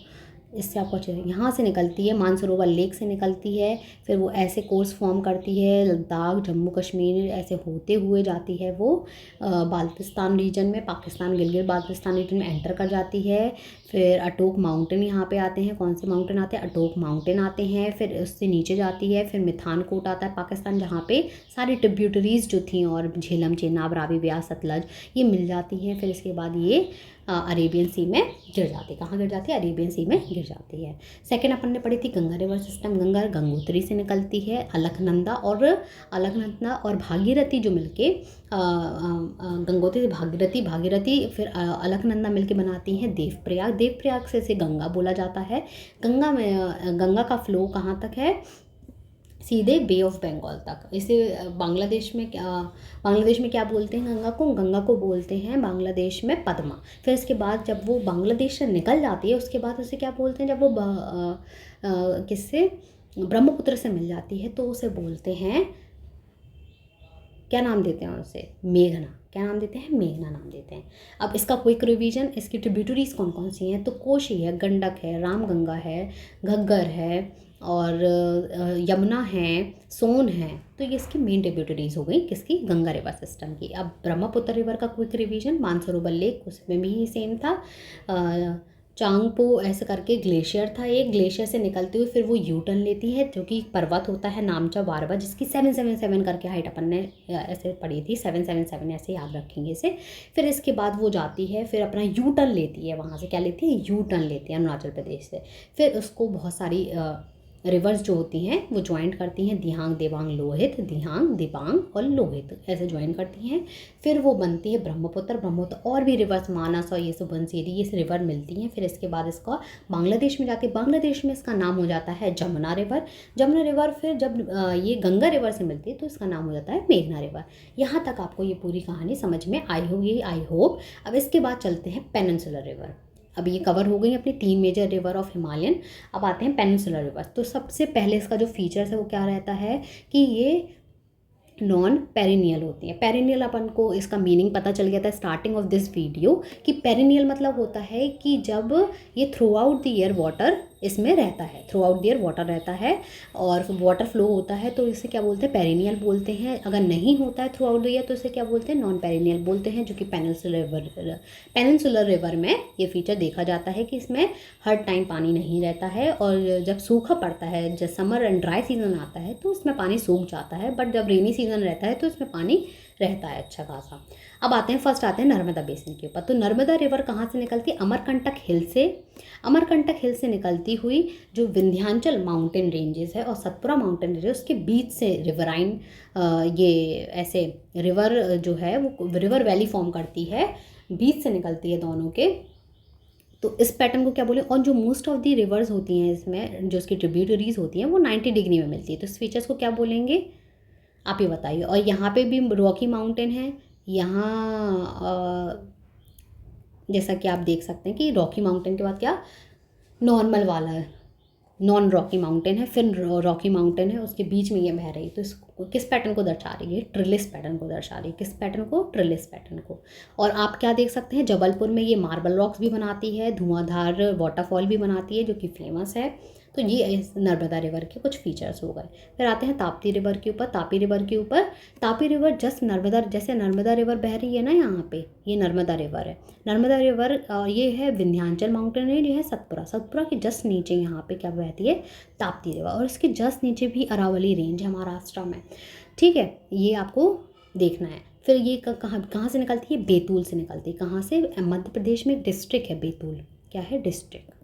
इससे आपको अच्छे, यहाँ से निकलती है, मानसरोवर लेक से निकलती है। फिर वो ऐसे कोर्स फॉर्म करती है, लद्दाख, जम्मू कश्मीर ऐसे होते हुए जाती है वो बाल्टिस्तान रीजन में, पाकिस्तान गिलगित बाल्टिस्तान रीजन में एंटर कर जाती है। फिर अटोक माउंटेन यहाँ पे आते हैं। कौन से माउंटेन आते हैं, अटोक माउंटेन आते हैं। फिर उससे नीचे जाती है, फिर मिथानकोट आता है पाकिस्तान, जहाँ पे सारी ट्रिब्यूटरीज जो थी और झेलम, चेनाब, रावी, ब्यास, सतलज ये मिल जाती हैं। फिर इसके बाद ये अरेबियन सी में गिर जाती है। कहाँ गिर जाती है, अरेबियन सी में गिर जाती है। सेकेंड अपन ने पढ़ी थी गंगा रिवर सिस्टम। गंगा गंगोत्री से निकलती है, अलकनंदा और भागीरथी जो मिलके गंगोत्री भागीरथी फिर अलकनंदा मिलके बनाती हैं देवप्रयाग। देवप्रयाग से गंगा बोला जाता है। गंगा का फ्लो कहाँ तक है, सीधे बे ऑफ बंगाल तक। इसे बांग्लादेश में क्या बोलते हैं, गंगा को बोलते हैं बांग्लादेश में पद्मा। फिर इसके बाद जब वो बांग्लादेश से निकल जाती है, उसके बाद उसे क्या बोलते हैं, जब वो किससे, ब्रह्मपुत्र से मिल जाती है, तो उसे बोलते हैं, क्या नाम देते हैं उसे, मेघना। क्या नाम देते हैं, मेघना नाम देते हैं। अब इसका क्विक रिवीजन, इसकी ट्रिब्यूटरीज कौन कौन सी हैं, तो कोशी है, गंडक है, रामगंगा है, घग्गर है और यमुना है, सोन है। तो ये इसकी मेन ट्रिब्यूटरीज हो गई किसकी, गंगा रिवर सिस्टम की। अब ब्रह्मपुत्र रिवर का क्विक रिवीजन, मानसरोवर लेक उसमें भी सेम था। चांगपो ऐसे करके ग्लेशियर था, एक ग्लेशियर से निकलती हुई फिर वो यू टर्न लेती है, जो कि पर्वत होता है नामचा वारवा, जिसकी 777 करके हाइट अपन ने ऐसे पढ़ी थी, 777 ऐसे याद रखेंगे इसे। फिर इसके बाद वो जाती है, फिर अपना यू टर्न लेती है, वहाँ से क्या लेती है, यू टर्न लेती है अरुणाचल प्रदेश से। फिर उसको बहुत सारी रिवर्स जो होती हैं वो ज्वाइंट करती हैं, दिहांग, देवांग, लोहित, दिहांग, दिबांग और लोहित ऐसे ज्वाइन करती हैं। फिर वो बनती है ब्रह्मपुत्र और भी रिवर्स, मानस और ये सुबनसिरी, ये रिवर मिलती हैं। फिर इसके बाद इसका बांग्लादेश में जाती है, बांग्लादेश में इसका नाम हो जाता है जमुना रिवर। फिर जब ये गंगा रिवर से मिलती है तो इसका नाम हो जाता है मेघना रिवर। यहाँ तक आपको ये पूरी कहानी समझ में आई होगी, आई होप। अब इसके बाद चलते हैं पेनिनसुलर रिवर। अब ये कवर हो गई अपनी 3 मेजर रिवर ऑफ हिमालयन। अब आते हैं पेनिनसुलर रिवर। तो सबसे पहले इसका जो फीचर्स है वो क्या रहता है कि ये नॉन पेरिनियल होती है। पेरिनियल अपन को इसका मीनिंग पता चल गया था स्टार्टिंग ऑफ दिस वीडियो कि पेरिनियल मतलब होता है कि जब ये through out the year water इसमें रहता है, through out the year water रहता है और वाटर फ्लो होता है, तो इसे क्या बोलते हैं, पेरिनियल बोलते हैं। अगर नहीं होता है थ्रू आउट द ईयर तो इसे क्या बोलते हैं, नॉन पेरिनियल बोलते हैं, जो कि पेनिनसुलर रिवर में ये फीचर देखा जाता है कि इसमें हर टाइम पानी नहीं रहता है। और जब सूखा पड़ता है, जब समर एंड ड्राई सीजन आता है तो इसमें पानी सूख जाता है, बट जब रेनी सीजन रहता है तो इसमें पानी रहता है अच्छा खासा। अब आते हैं फर्स्ट आते हैं नर्मदा बेसिन के ऊपर। तो नर्मदा रिवर कहाँ से निकलती है, अमरकंटक हिल से निकलती हुई जो विंध्याचल माउंटेन रेंजेस है और सतपुरा माउंटेन रेंज, उसके बीच से रिवराइन ये ऐसे रिवर जो है वो रिवर वैली फॉर्म करती है, बीच से निकलती है दोनों के। तो इस पैटर्न को क्या बोले, और जो मोस्ट ऑफ दी रिवर्स होती हैं इसमें जो इसकी ट्रिब्यूटरीज होती हैं वो 90 डिग्री में मिलती है। तो इस फीचर्स को क्या बोलेंगे आप ही बताइए। और यहाँ पे भी रॉकी माउंटेन है, यहाँ जैसा कि आप देख सकते हैं कि रॉकी माउंटेन के बाद क्या नॉर्मल वाला है, नॉन रॉकी माउंटेन है, फिर रॉकी माउंटेन है, उसके बीच में ये बह रही है। तो इसको किस पैटर्न को दर्शा रही है? ट्रिलिस पैटर्न को दर्शा रही है। किस पैटर्न को? ट्रिलिस पैटर्न को। और आप क्या देख सकते हैं, जबलपुर में ये मार्बल रॉक्स भी बनाती है, धुआंधार वाटरफॉल भी बनाती है जो कि फेमस है। तो ये नर्मदा रिवर के कुछ फीचर्स हो गए। फिर आते हैं ताप्ती रिवर के ऊपर। ताप्ती रिवर के ऊपर, ताप्ती रिवर जस्ट नर्मदा, जैसे नर्मदा रिवर बह रही है ना यहाँ पे, ये नर्मदा रिवर है। नर्मदा रिवर ये है विंध्याचल माउंटेन रेंज, ये है सतपुरा। सतपुरा के जस्ट नीचे यहाँ पे क्या बहती है? ताप्ती रिवर। और इसके जस्ट नीचे भी अरावली रेंज है महाराष्ट्र में। ठीक है, ये आपको देखना है। फिर ये कहाँ से निकलती है? बैतूल से निकलती है। कहाँ से? मध्य प्रदेश में एक डिस्ट्रिक्ट है बैतूल। क्या है? डिस्ट्रिक्ट।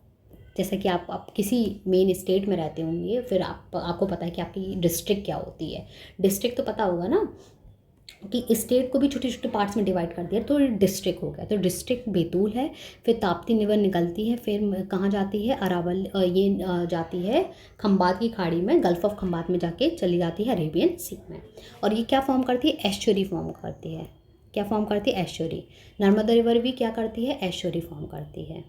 जैसे कि आप किसी मेन स्टेट में रहते होंगे, फिर आपको पता है कि आपकी डिस्ट्रिक्ट क्या होती है। डिस्ट्रिक्ट तो पता होगा ना, कि स्टेट को भी छोटे छोटे पार्ट्स में डिवाइड कर दिया तो डिस्ट्रिक्ट हो गया। तो डिस्ट्रिक्ट बैतूल है। फिर ताप्ती रिवर निकलती है, फिर कहाँ जाती है? अरावल, ये जाती है खंबात की खाड़ी में, गल्फ ऑफ खंबात में जाके चली जाती है अरेबियन सी में। और ये क्या फॉर्म करती है? एस्चुरी फॉर्म करती है। क्या फॉर्म करती है? एस्चुरी। नर्मदा रिवर भी क्या करती है? एस्चुरी फॉर्म करती है।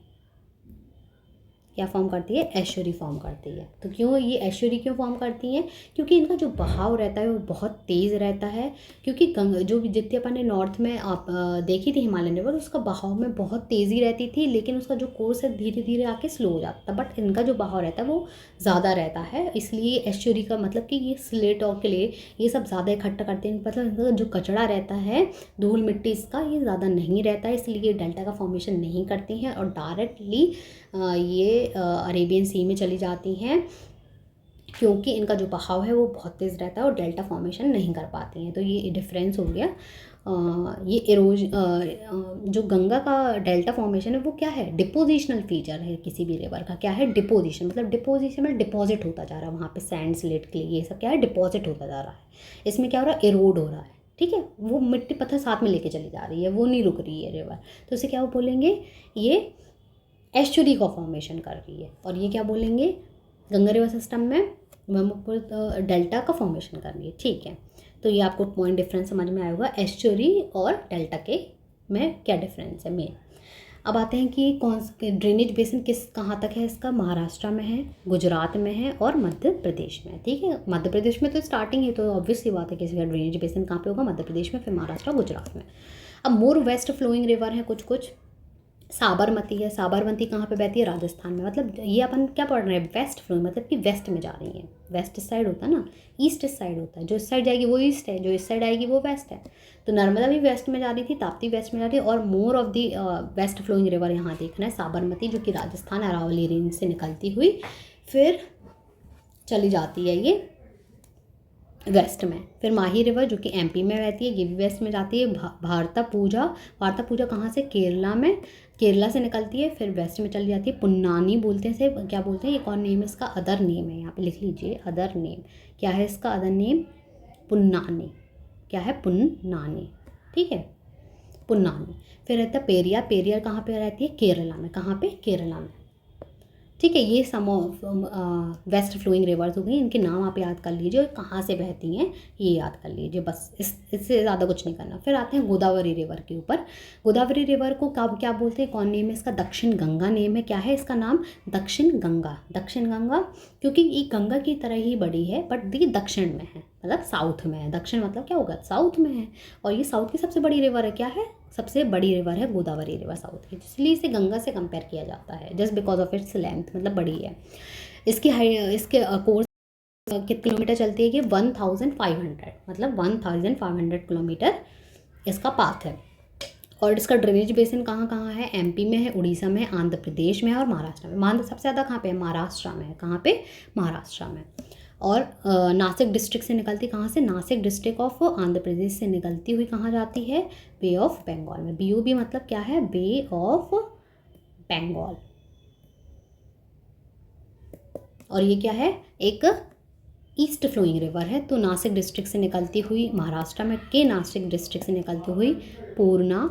क्या फॉर्म करती है? एस्चुरी फॉर्म करती है। तो क्यों ये एस्चुरी क्यों फॉर्म करती हैं? क्योंकि इनका जो बहाव रहता है वो बहुत तेज़ रहता है। क्योंकि जो जितने अपन ने नॉर्थ में आप देखी थी हिमालयन रिवर, उसका बहाव में बहुत तेज़ी रहती थी, लेकिन उसका जो कोर्स है धीरे धीरे आके स्लो हो जाता है। बट इनका जो बहाव रहता है वो ज़्यादा रहता है, इसलिए एस्चुरी का मतलब कि ये स्लेट और क्ले ये सब ज़्यादा इकट्ठा करते हैं। मतलब इनका जो कचरा रहता है, धूल मिट्टी, इसका ये ज़्यादा नहीं रहता है, इसलिए ये डेल्टा का फॉर्मेशन नहीं करती हैं और डायरेक्टली ये अरेबियन सी में चली जाती हैं, क्योंकि इनका जो बहाव है वो बहुत तेज़ रहता है और डेल्टा फॉर्मेशन नहीं कर पाती हैं। तो ये डिफरेंस हो गया। ये एरोज जो गंगा का डेल्टा फॉर्मेशन है वो क्या है? डिपोजिशनल फीचर है किसी भी रिवर का। क्या है? डिपोजिशन। मतलब डिपोजिशन में डिपॉजिट होता जा रहा है, वहाँ पे सैंड स्लेट के लिए ये सब क्या है? डिपॉजिट होता जा रहा है। इसमें क्या हो रहा है? एरोड हो रहा है। ठीक है, वो मिट्टी पत्थर साथ में लेके चली जा रही है, वो नहीं रुक रही है रिवर। तो इसे क्या वो बोलेंगे? ये एस्चुरी का फॉर्मेशन कर रही है। और ये क्या बोलेंगे? गंगा रिवर सिस्टम में ब्रह्मपुत्र डेल्टा का फॉर्मेशन कर रही है। ठीक है, तो ये आपको पॉइंट डिफरेंस समझ में आया होगा एस्चुरी और डेल्टा के में क्या डिफरेंस है मेन। अब आते हैं कि ड्रेनेज बेसिन कहाँ तक है इसका? महाराष्ट्र में है, गुजरात में है और मध्य प्रदेश में। ठीक है, मध्य प्रदेश में तो स्टार्टिंग है, तो ऑब्वियस सी बात है कि इसका ड्रेनेज बेसिन कहाँ पे होगा? मध्य प्रदेश में, फिर महाराष्ट्र, गुजरात में। अब मोर वेस्ट फ्लोइंग रिवर है कुछ कुछ। साबरमती है। साबरमती कहाँ पे बहती है? राजस्थान में। मतलब ये अपन क्या पढ़ रहे हैं? वेस्ट फ्लो, मतलब कि वेस्ट में जा रही है। वेस्ट इस साइड होता है ना, ईस्ट इस साइड होता है। जो इस साइड जाएगी वो ईस्ट है, जो इस साइड आएगी वो वेस्ट है। तो नर्मदा भी वेस्ट में जा रही थी, ताप्ती वेस्ट में जा रही है, और more of the west flowing river यहाँ देखना है साबरमती, जो कि राजस्थान अरावली रेंज से निकलती हुई फिर चली जाती है ये वेस्ट में। फिर माही रिवर जो कि एमपी में रहती है, ये भी वेस्ट में जाती है। भारता पूजा, भारता पूजा कहाँ से? केरला में, केरला से निकलती है, फिर वेस्ट में चली जाती है। पुन्नानी बोलते हैं इसे, क्या बोलते हैं? एक और नेम है इसका, अदर नेम है, यहाँ पे लिख लीजिए अदर नेम। क्या है इसका अदर नेम? पुन्नानी। क्या है? पुन्नानी। ठीक है, पुन्नानी। फिर रहता है पेरियार। पेरियार कहाँ पे रहती है? केरला में। कहाँ पे? केरला में। ठीक है, ये सम वेस्ट फ्लोइंग रिवर्स हो गई। इनके नाम आप याद कर लीजिए, कहाँ से बहती हैं ये याद कर लीजिए, बस इससे ज़्यादा कुछ नहीं करना। फिर आते हैं गोदावरी रिवर के ऊपर। गोदावरी रिवर को क्या बोलते हैं? कौन नेम है इसका? दक्षिण गंगा नेम है। क्या है इसका नाम? दक्षिण गंगा। दक्षिण गंगा क्योंकि ये गंगा की तरह ही बड़ी है, बट ये दक्षिण में है, मतलब साउथ में है। दक्षिण मतलब क्या होगा? साउथ में है। और ये साउथ की सबसे बड़ी रिवर है। क्या है? सबसे बड़ी रिवर है गोदावरी रिवर साउथ की, इसलिए इसे गंगा से कंपेयर किया जाता है, just because of its length, मतलब बड़ी है। इसके कोर्स कितने किलोमीटर चलती है? ये 1500, मतलब 1500 किलोमीटर इसका पाथ है। और इसका ड्रेनेज बेसिन कहाँ कहाँ है? एमपी में है, उड़ीसा में है, आंध्र प्रदेश में है और महाराष्ट्र में। सबसे ज़्यादा कहाँ पे है? महाराष्ट्र में है। कहाँ पे? महाराष्ट्र में। और नासिक डिस्ट्रिक्ट से निकलती, कहाँ से? नासिक डिस्ट्रिक्ट ऑफ आंध्र प्रदेश से निकलती हुई कहाँ जाती है? बे ऑफ बंगाल में। BOB मतलब क्या है? बे ऑफ बंगाल। और ये क्या है? एक ईस्ट फ्लोइंग रिवर है। तो नासिक डिस्ट्रिक्ट से निकलती हुई महाराष्ट्र में नासिक डिस्ट्रिक्ट से निकलती हुई पूर्णा,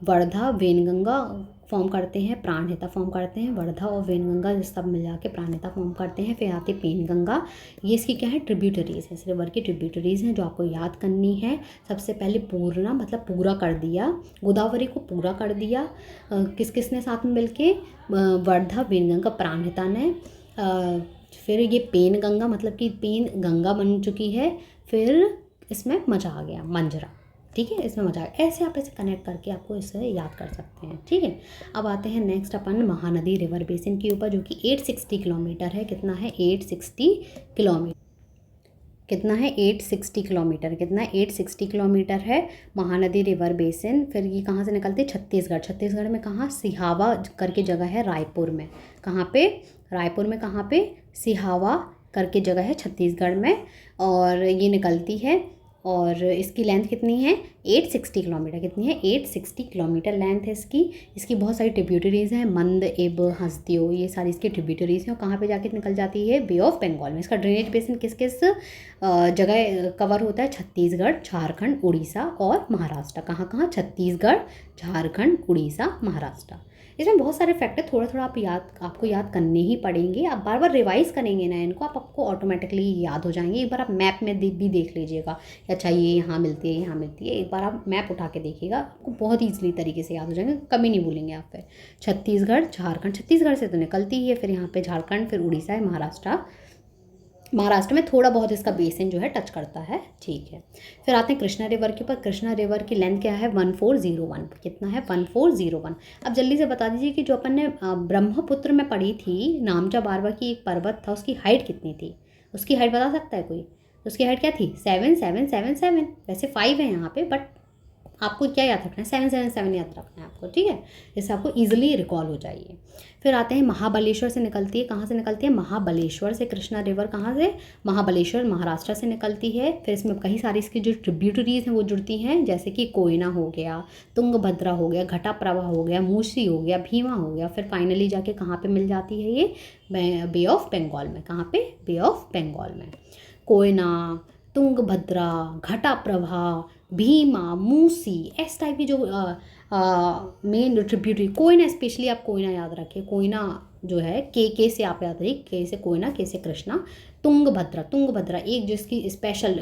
वर्धा, वेनगंगा फॉर्म करते हैं, प्राणहिता फॉर्म करते हैं, वर्धा और वेनगंगा सब मिला के प्राणहिता फॉर्म करते हैं। फिर आती पेनगंगा, ये इसकी क्या है, ट्रिब्यूटरीज है, इस रिवर की ट्रिब्यूटरीज हैं जो आपको याद करनी है। सबसे पहले पूर्णा मतलब पूरा कर दिया, गोदावरी को पूरा कर दिया किस किस ने साथ में मिलके, वर्धा वेनगंगा प्राणहिता ने। फिर ये पेनगंगा मतलब कि पेन गंगा बन चुकी है। फिर इसमें मजा आ गया मंजरा, ठीक है, इसमें मजा आएगा। ऐसे आप ऐसे कनेक्ट करके आपको इसे याद कर सकते हैं, ठीक है। अब आते हैं नेक्स्ट अपन महानदी रिवर बेसिन के ऊपर, जो कि 860 किलोमीटर है। कितना है, 860 किलोमीटर। कितना है, 860 किलोमीटर। कितना है, 860 किलोमीटर है महानदी रिवर बेसिन। फिर ये कहाँ से निकलती है, छत्तीसगढ़। छत्तीसगढ़ में कहाँ, सिहावा करके जगह है रायपुर में। कहाँ पे, रायपुर में। कहाँ पे, सिहावा करके जगह है छत्तीसगढ़ में, और ये निकलती है। और इसकी लेंथ कितनी है, 860 किलोमीटर। कितनी है, 860 किलोमीटर लेंथ है इसकी। इसकी बहुत सारी ट्रिब्यूटरीज हैं, मंद, इब, हंसदियो, ये सारी इसकी ट्रिब्यूटरीज हैं। और कहाँ पे जाके निकल जाती है, बे ऑफ बंगाल में। इसका ड्रेनेज बेसिन किस किस जगह कवर होता है, छत्तीसगढ़, झारखंड, उड़ीसा और महाराष्ट्र। कहाँ कहाँ, छत्तीसगढ़, झारखंड, उड़ीसा, महाराष्ट्र। इसमें बहुत सारे फैक्टर थोड़ा थोड़ा आपको याद करने ही पड़ेंगे। आप बार बार रिवाइज करेंगे ना इनको, आपको ऑटोमेटिकली याद हो जाएंगे। एक बार आप मैप में भी देख लीजिएगा, अच्छा ये यहाँ मिलती है, यहाँ मिलती है। एक बार आप मैप उठा के देखिएगा, आपको बहुत ईजिली तरीके से याद हो जाएंगे, कभी नहीं भूलेंगे आप। फिर छत्तीसगढ़, झारखंड, छत्तीसगढ़ से तो निकलती ही है, फिर यहाँ पे झारखंड, फिर उड़ीसा है, महाराष्ट्र। महाराष्ट्र में थोड़ा बहुत इसका बेसिन जो है टच करता है, ठीक है। फिर आते हैं कृष्णा रिवर के ऊपर। कृष्णा रिवर की लेंथ क्या है, 1401। कितना है, 1401। अब जल्दी से बता दीजिए कि जो अपन ने ब्रह्मपुत्र में पढ़ी थी, नामचा बारवा की एक पर्वत था, उसकी हाइट कितनी थी, उसकी हाइट बता सकता है कोई, उसकी हाइट क्या थी, 7777। वैसे 5 है यहाँ पे, बट आपको क्या याद रखना है, 777 याद रखना है आपको, ठीक है, जिससे आपको ईजिली रिकॉल हो जाइए। फिर आते हैं महाबलेश्वर से निकलती है। कहाँ से निकलती है, महाबलेश्वर से। कृष्णा रिवर कहाँ से, महाबलेश्वर, महाराष्ट्र से निकलती है। फिर इसमें कई सारी इसकी जो ट्रिब्यूटरीज हैं वो जुड़ती हैं, जैसे कि कोयना हो गया, तुंगभद्रा हो गया, घटाप्रभा हो गया, मूसी हो गया, भीमा हो गया। फिर फाइनली जाके कहाँ पे मिल जाती है ये, बे ऑफ बंगाल में। कहाँ पे, बे ऑफ बंगाल में। कोयना, तुंगभद्रा, घटाप्रभा, भीमा, मूसी, इस टाइप की जो मेन ट्रिब्यूटरी। कोयना स्पेशली आप कोयना याद रखें, कोयना जो है के से आप याद रखिए, के से कोयना, के से कृष्णा। तुंगभद्रा, तुंगभद्रा एक जिसकी स्पेशल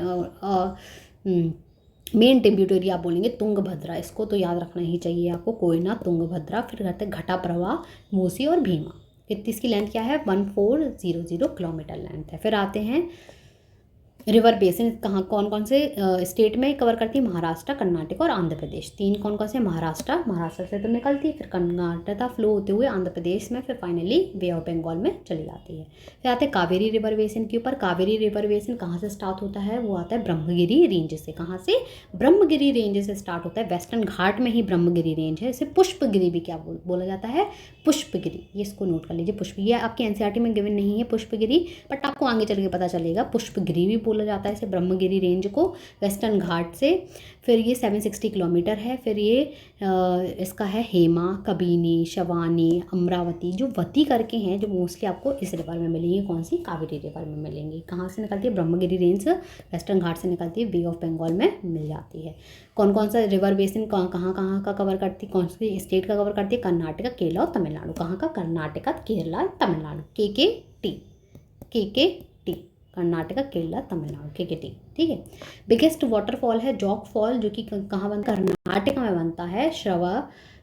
मेन ट्रिब्यूटरी आप बोलेंगे तुंगभद्रा, इसको तो याद रखना ही चाहिए आपको, कोयना, तुंगभद्रा। फिर कहते हैं घटाप्रभा, मूसी और भीमा। कितनी इसकी लेंथ क्या है, 1400 किलोमीटर लेंथ है। फिर आते हैं रिवर बेसिन कहाँ कौन कौन से स्टेट में कवर करती है, महाराष्ट्र, कर्नाटक और आंध्र प्रदेश। 3 कौन कौन से, महाराष्ट्र से तो निकलती है, फिर कर्नाटक फ्लो होते हुए आंध्र प्रदेश में, फिर फाइनली बे ऑफ बंगाल में चली जाती है। फिर आते हैं कावेरी रिवर बेसिन के ऊपर। कावेरी रिवर बेसिन कहाँ से स्टार्ट होता है, वो आता है ब्रह्मगिरी रेंज से। कहाँ से, ब्रह्मगिरी रेंज से स्टार्ट होता है। वेस्टर्न घाट में ही ब्रह्मगिरी रेंज है, इसे पुष्पगिरी भी क्या बोला जाता है, पुष्पगिरी। ये इसको नोट कर लीजिए, पुष्प, ये आपके एनसीईआरटी में गिवन नहीं है पुष्पगिरी, बट आपको आगे चल के पता चलेगा, पुष्पगिरी भी बोला जाता है इसे, ब्रह्मगिरी रेंज को, वेस्टर्न घाट से। फिर ये 760 किलोमीटर है। फिर ये इसका है हेमा, कबिनी, शवानी, अमरावती, जो वती करके हैं, जो मोस्टली आपको इस रिवर में मिलेंगी। कौन सी, कावेरी रिवर में मिलेंगी। कहाँ से निकलती है, ब्रह्मगिरी रेंज वेस्टर्न घाट से निकलती है, बे ऑफ बंगाल में मिल जाती है। कौन कौन सा रिवर बेसिन कहाँ कहाँ का कवर करती है, कौन सी स्टेट का कवर करती है, कर्नाटक, केरला और तमिलनाडु। कहाँ का, कर्नाटक, केरला, तमिलनाडु। के कर्नाटक, केरला, तमिलनाडु, KKT, ठीक है। बिगेस्ट वाटरफॉल है जॉग फॉल, जो कि कहाँ बनता है, कर्नाटक में बनता है,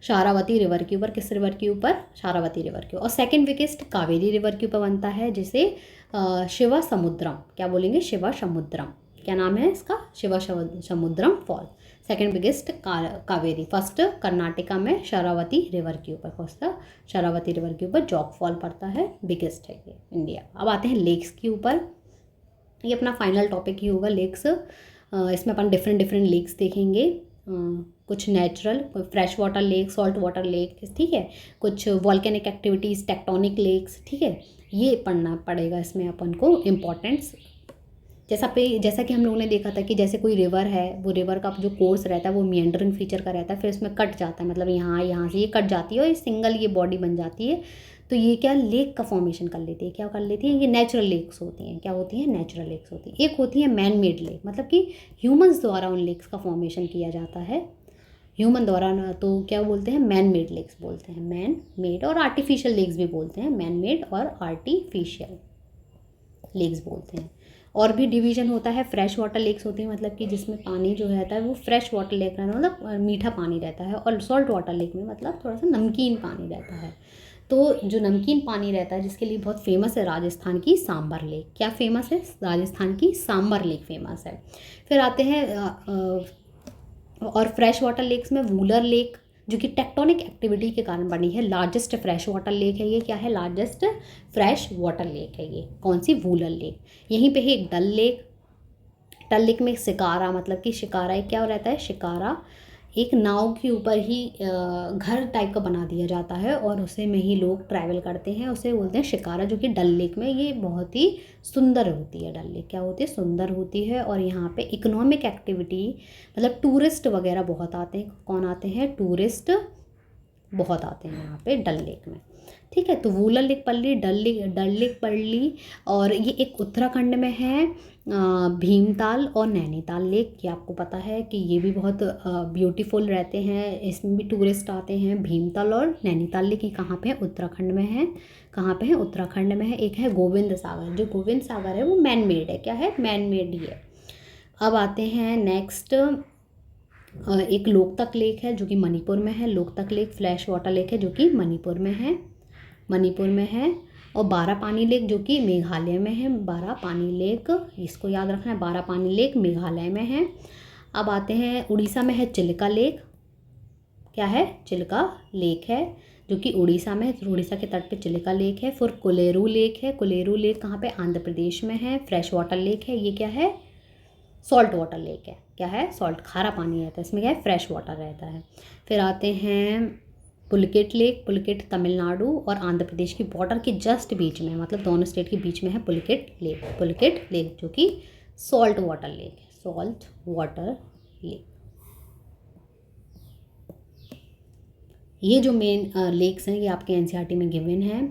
शारावती रिवर के ऊपर। किस रिवर के ऊपर, शारावती रिवर के ऊपर। और सेकंड बिगेस्ट कावेरी रिवर के ऊपर बनता है, जिसे शिवा समुद्रम, क्या बोलेंगे, शिवा समुद्रम, क्या नाम है इसका, Shivasamudram fall. Second biggest Kaveri. First Karnataka में शरावती रिवर के ऊपर, फर्स्ट शरावती रिवर के ऊपर जॉग फॉल पड़ता है, बिगेस्ट है ये इंडिया। अब आते हैं लेक्स के ऊपर, ये अपना फाइनल टॉपिक ही होगा, लेक्स। इसमें अपन डिफरेंट लेक्स देखेंगे, कुछ natural, fresh water lake, salt water lake, ठीक है, कुछ वॉल्केनिक एक्टिविटीज़, टेक्टोनिक लेक्स, ठीक है, ये पढ़ना पड़ेगा इसमें अपन को इम्पोर्टेंस। जैसा कि हम लोगों ने देखा था कि जैसे कोई रिवर है, वो रिवर का जो कोर्स रहता है वो मिएंडरिंग फीचर का रहता है, फिर उसमें कट जाता है, मतलब यहाँ से ये कट जाती है और सिंगल ये बॉडी बन जाती है, तो ये क्या, लेक का फॉर्मेशन कर लेती है। क्या कर लेती है, ये नेचुरल लेक्स होती हैं। क्या होती हैं, नेचुरल लेक्स होती हैं। एक होती है मैन मेड लेक, मतलब कि ह्यूमंस द्वारा उन लेक्स का फॉर्मेशन किया जाता है, ह्यूमन द्वारा ना, तो क्या बोलते हैं, मैन मेड लेक्स बोलते हैं, मैन मेड, और आर्टिफिशियल लेक्स भी बोलते हैं, मैन मेड और आर्टिफिशियल लेक्स बोलते हैं। और भी डिवीजन होता है, फ्रेश वाटर लेक्स होती है, मतलब कि जिसमें पानी जो रहता है वो फ्रेश वाटर लेक रहता है, मतलब मीठा पानी रहता है, और सॉल्ट वाटर लेक में मतलब थोड़ा सा नमकीन पानी रहता है। तो जो नमकीन पानी रहता है, जिसके लिए बहुत फेमस है राजस्थान की सांबर लेक। क्या फेमस है? राजस्थान की सांबर लेक फेमस है। फिर आते हैं और फ्रेश वाटर लेक्स में वूलर लेक, जो कि टेक्टोनिक एक्टिविटी के कारण बनी है, लार्जेस्ट फ्रेश वाटर लेक है ये। क्या है? लार्जेस्ट फ्रेश वाटर लेक है ये। कौन सी? वूलर लेक। यहीं पे है एक डल लेक। डल लेक में शिकारा, मतलब कि शिकारा एक क्या रहता है, शिकारा एक नाव के ऊपर ही घर टाइप का बना दिया जाता है और उसे में ही लोग ट्रैवल करते हैं, उसे बोलते हैं शिकारा, जो कि डल लेक में ये बहुत ही सुंदर होती है। डल लेक क्या होती है? सुंदर होती है। और यहाँ पे इकोनॉमिक एक्टिविटी, मतलब टूरिस्ट वगैरह बहुत आते हैं। कौन आते हैं? टूरिस्ट बहुत आते हैं यहाँ पे डल लेक में। ठीक है, तो वूलर लेक पढ़ ली, डल लेक पढ़ ली। और ये एक उत्तराखंड में है, भीमताल और नैनीताल लेक। ये आपको पता है कि ये भी बहुत ब्यूटीफुल रहते हैं, इसमें भी टूरिस्ट आते हैं। भीमताल और नैनीताल लेक ये कहाँ पे है? उत्तराखंड में है। कहाँ पे है? उत्तराखंड में है। एक है गोविंद सागर, जो गोविंद सागर है वो मैन मेड है। क्या है? मैन मेड ही है। अब आते हैं नेक्स्ट, एक लोकतक लेक है जो कि मणिपुर में है। Loktak lake flash water lake है जो कि मणिपुर में है, मणिपुर में है। और बारापानी लेक जो कि मेघालय में है। बारापानी लेक, इसको याद रखना है, बारापानी लेक मेघालय में है। अब आते हैं उड़ीसा में है चिल्का लेक। क्या है? चिल्का लेक है जो कि उड़ीसा में, उड़ीसा के तट पे चिल्का लेक है। फिर कोलेरू लेक है। कोलेरू लेक कहाँ पे? आंध्र प्रदेश में है। फ्रेश वाटर लेक है। ये क्या है? सॉल्ट वाटर लेक है। क्या है? सॉल्ट, खारा पानी रहता है इसमें। क्या है? फ्रेश वाटर रहता है। फिर आते हैं पुलकेट लेक। पुलकेट तमिलनाडु और आंध्र प्रदेश की बॉर्डर के जस्ट बीच में है, मतलब दोनों स्टेट के बीच में है पुलकेट लेक। पुलकेट लेक जो कि सॉल्ट वाटर लेक है, सॉल्ट वाटर लेक। ये जो मेन लेक्स हैं ये आपके एनसीईआरटी में गिवन है।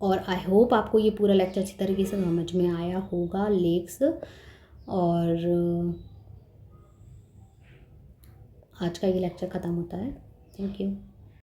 और आई होप आपको ये पूरा लेक्चर अच्छी तरीके से समझ में आया होगा, लेक्स। और आज का ये लेक्चर ख़त्म होता है। Thank you.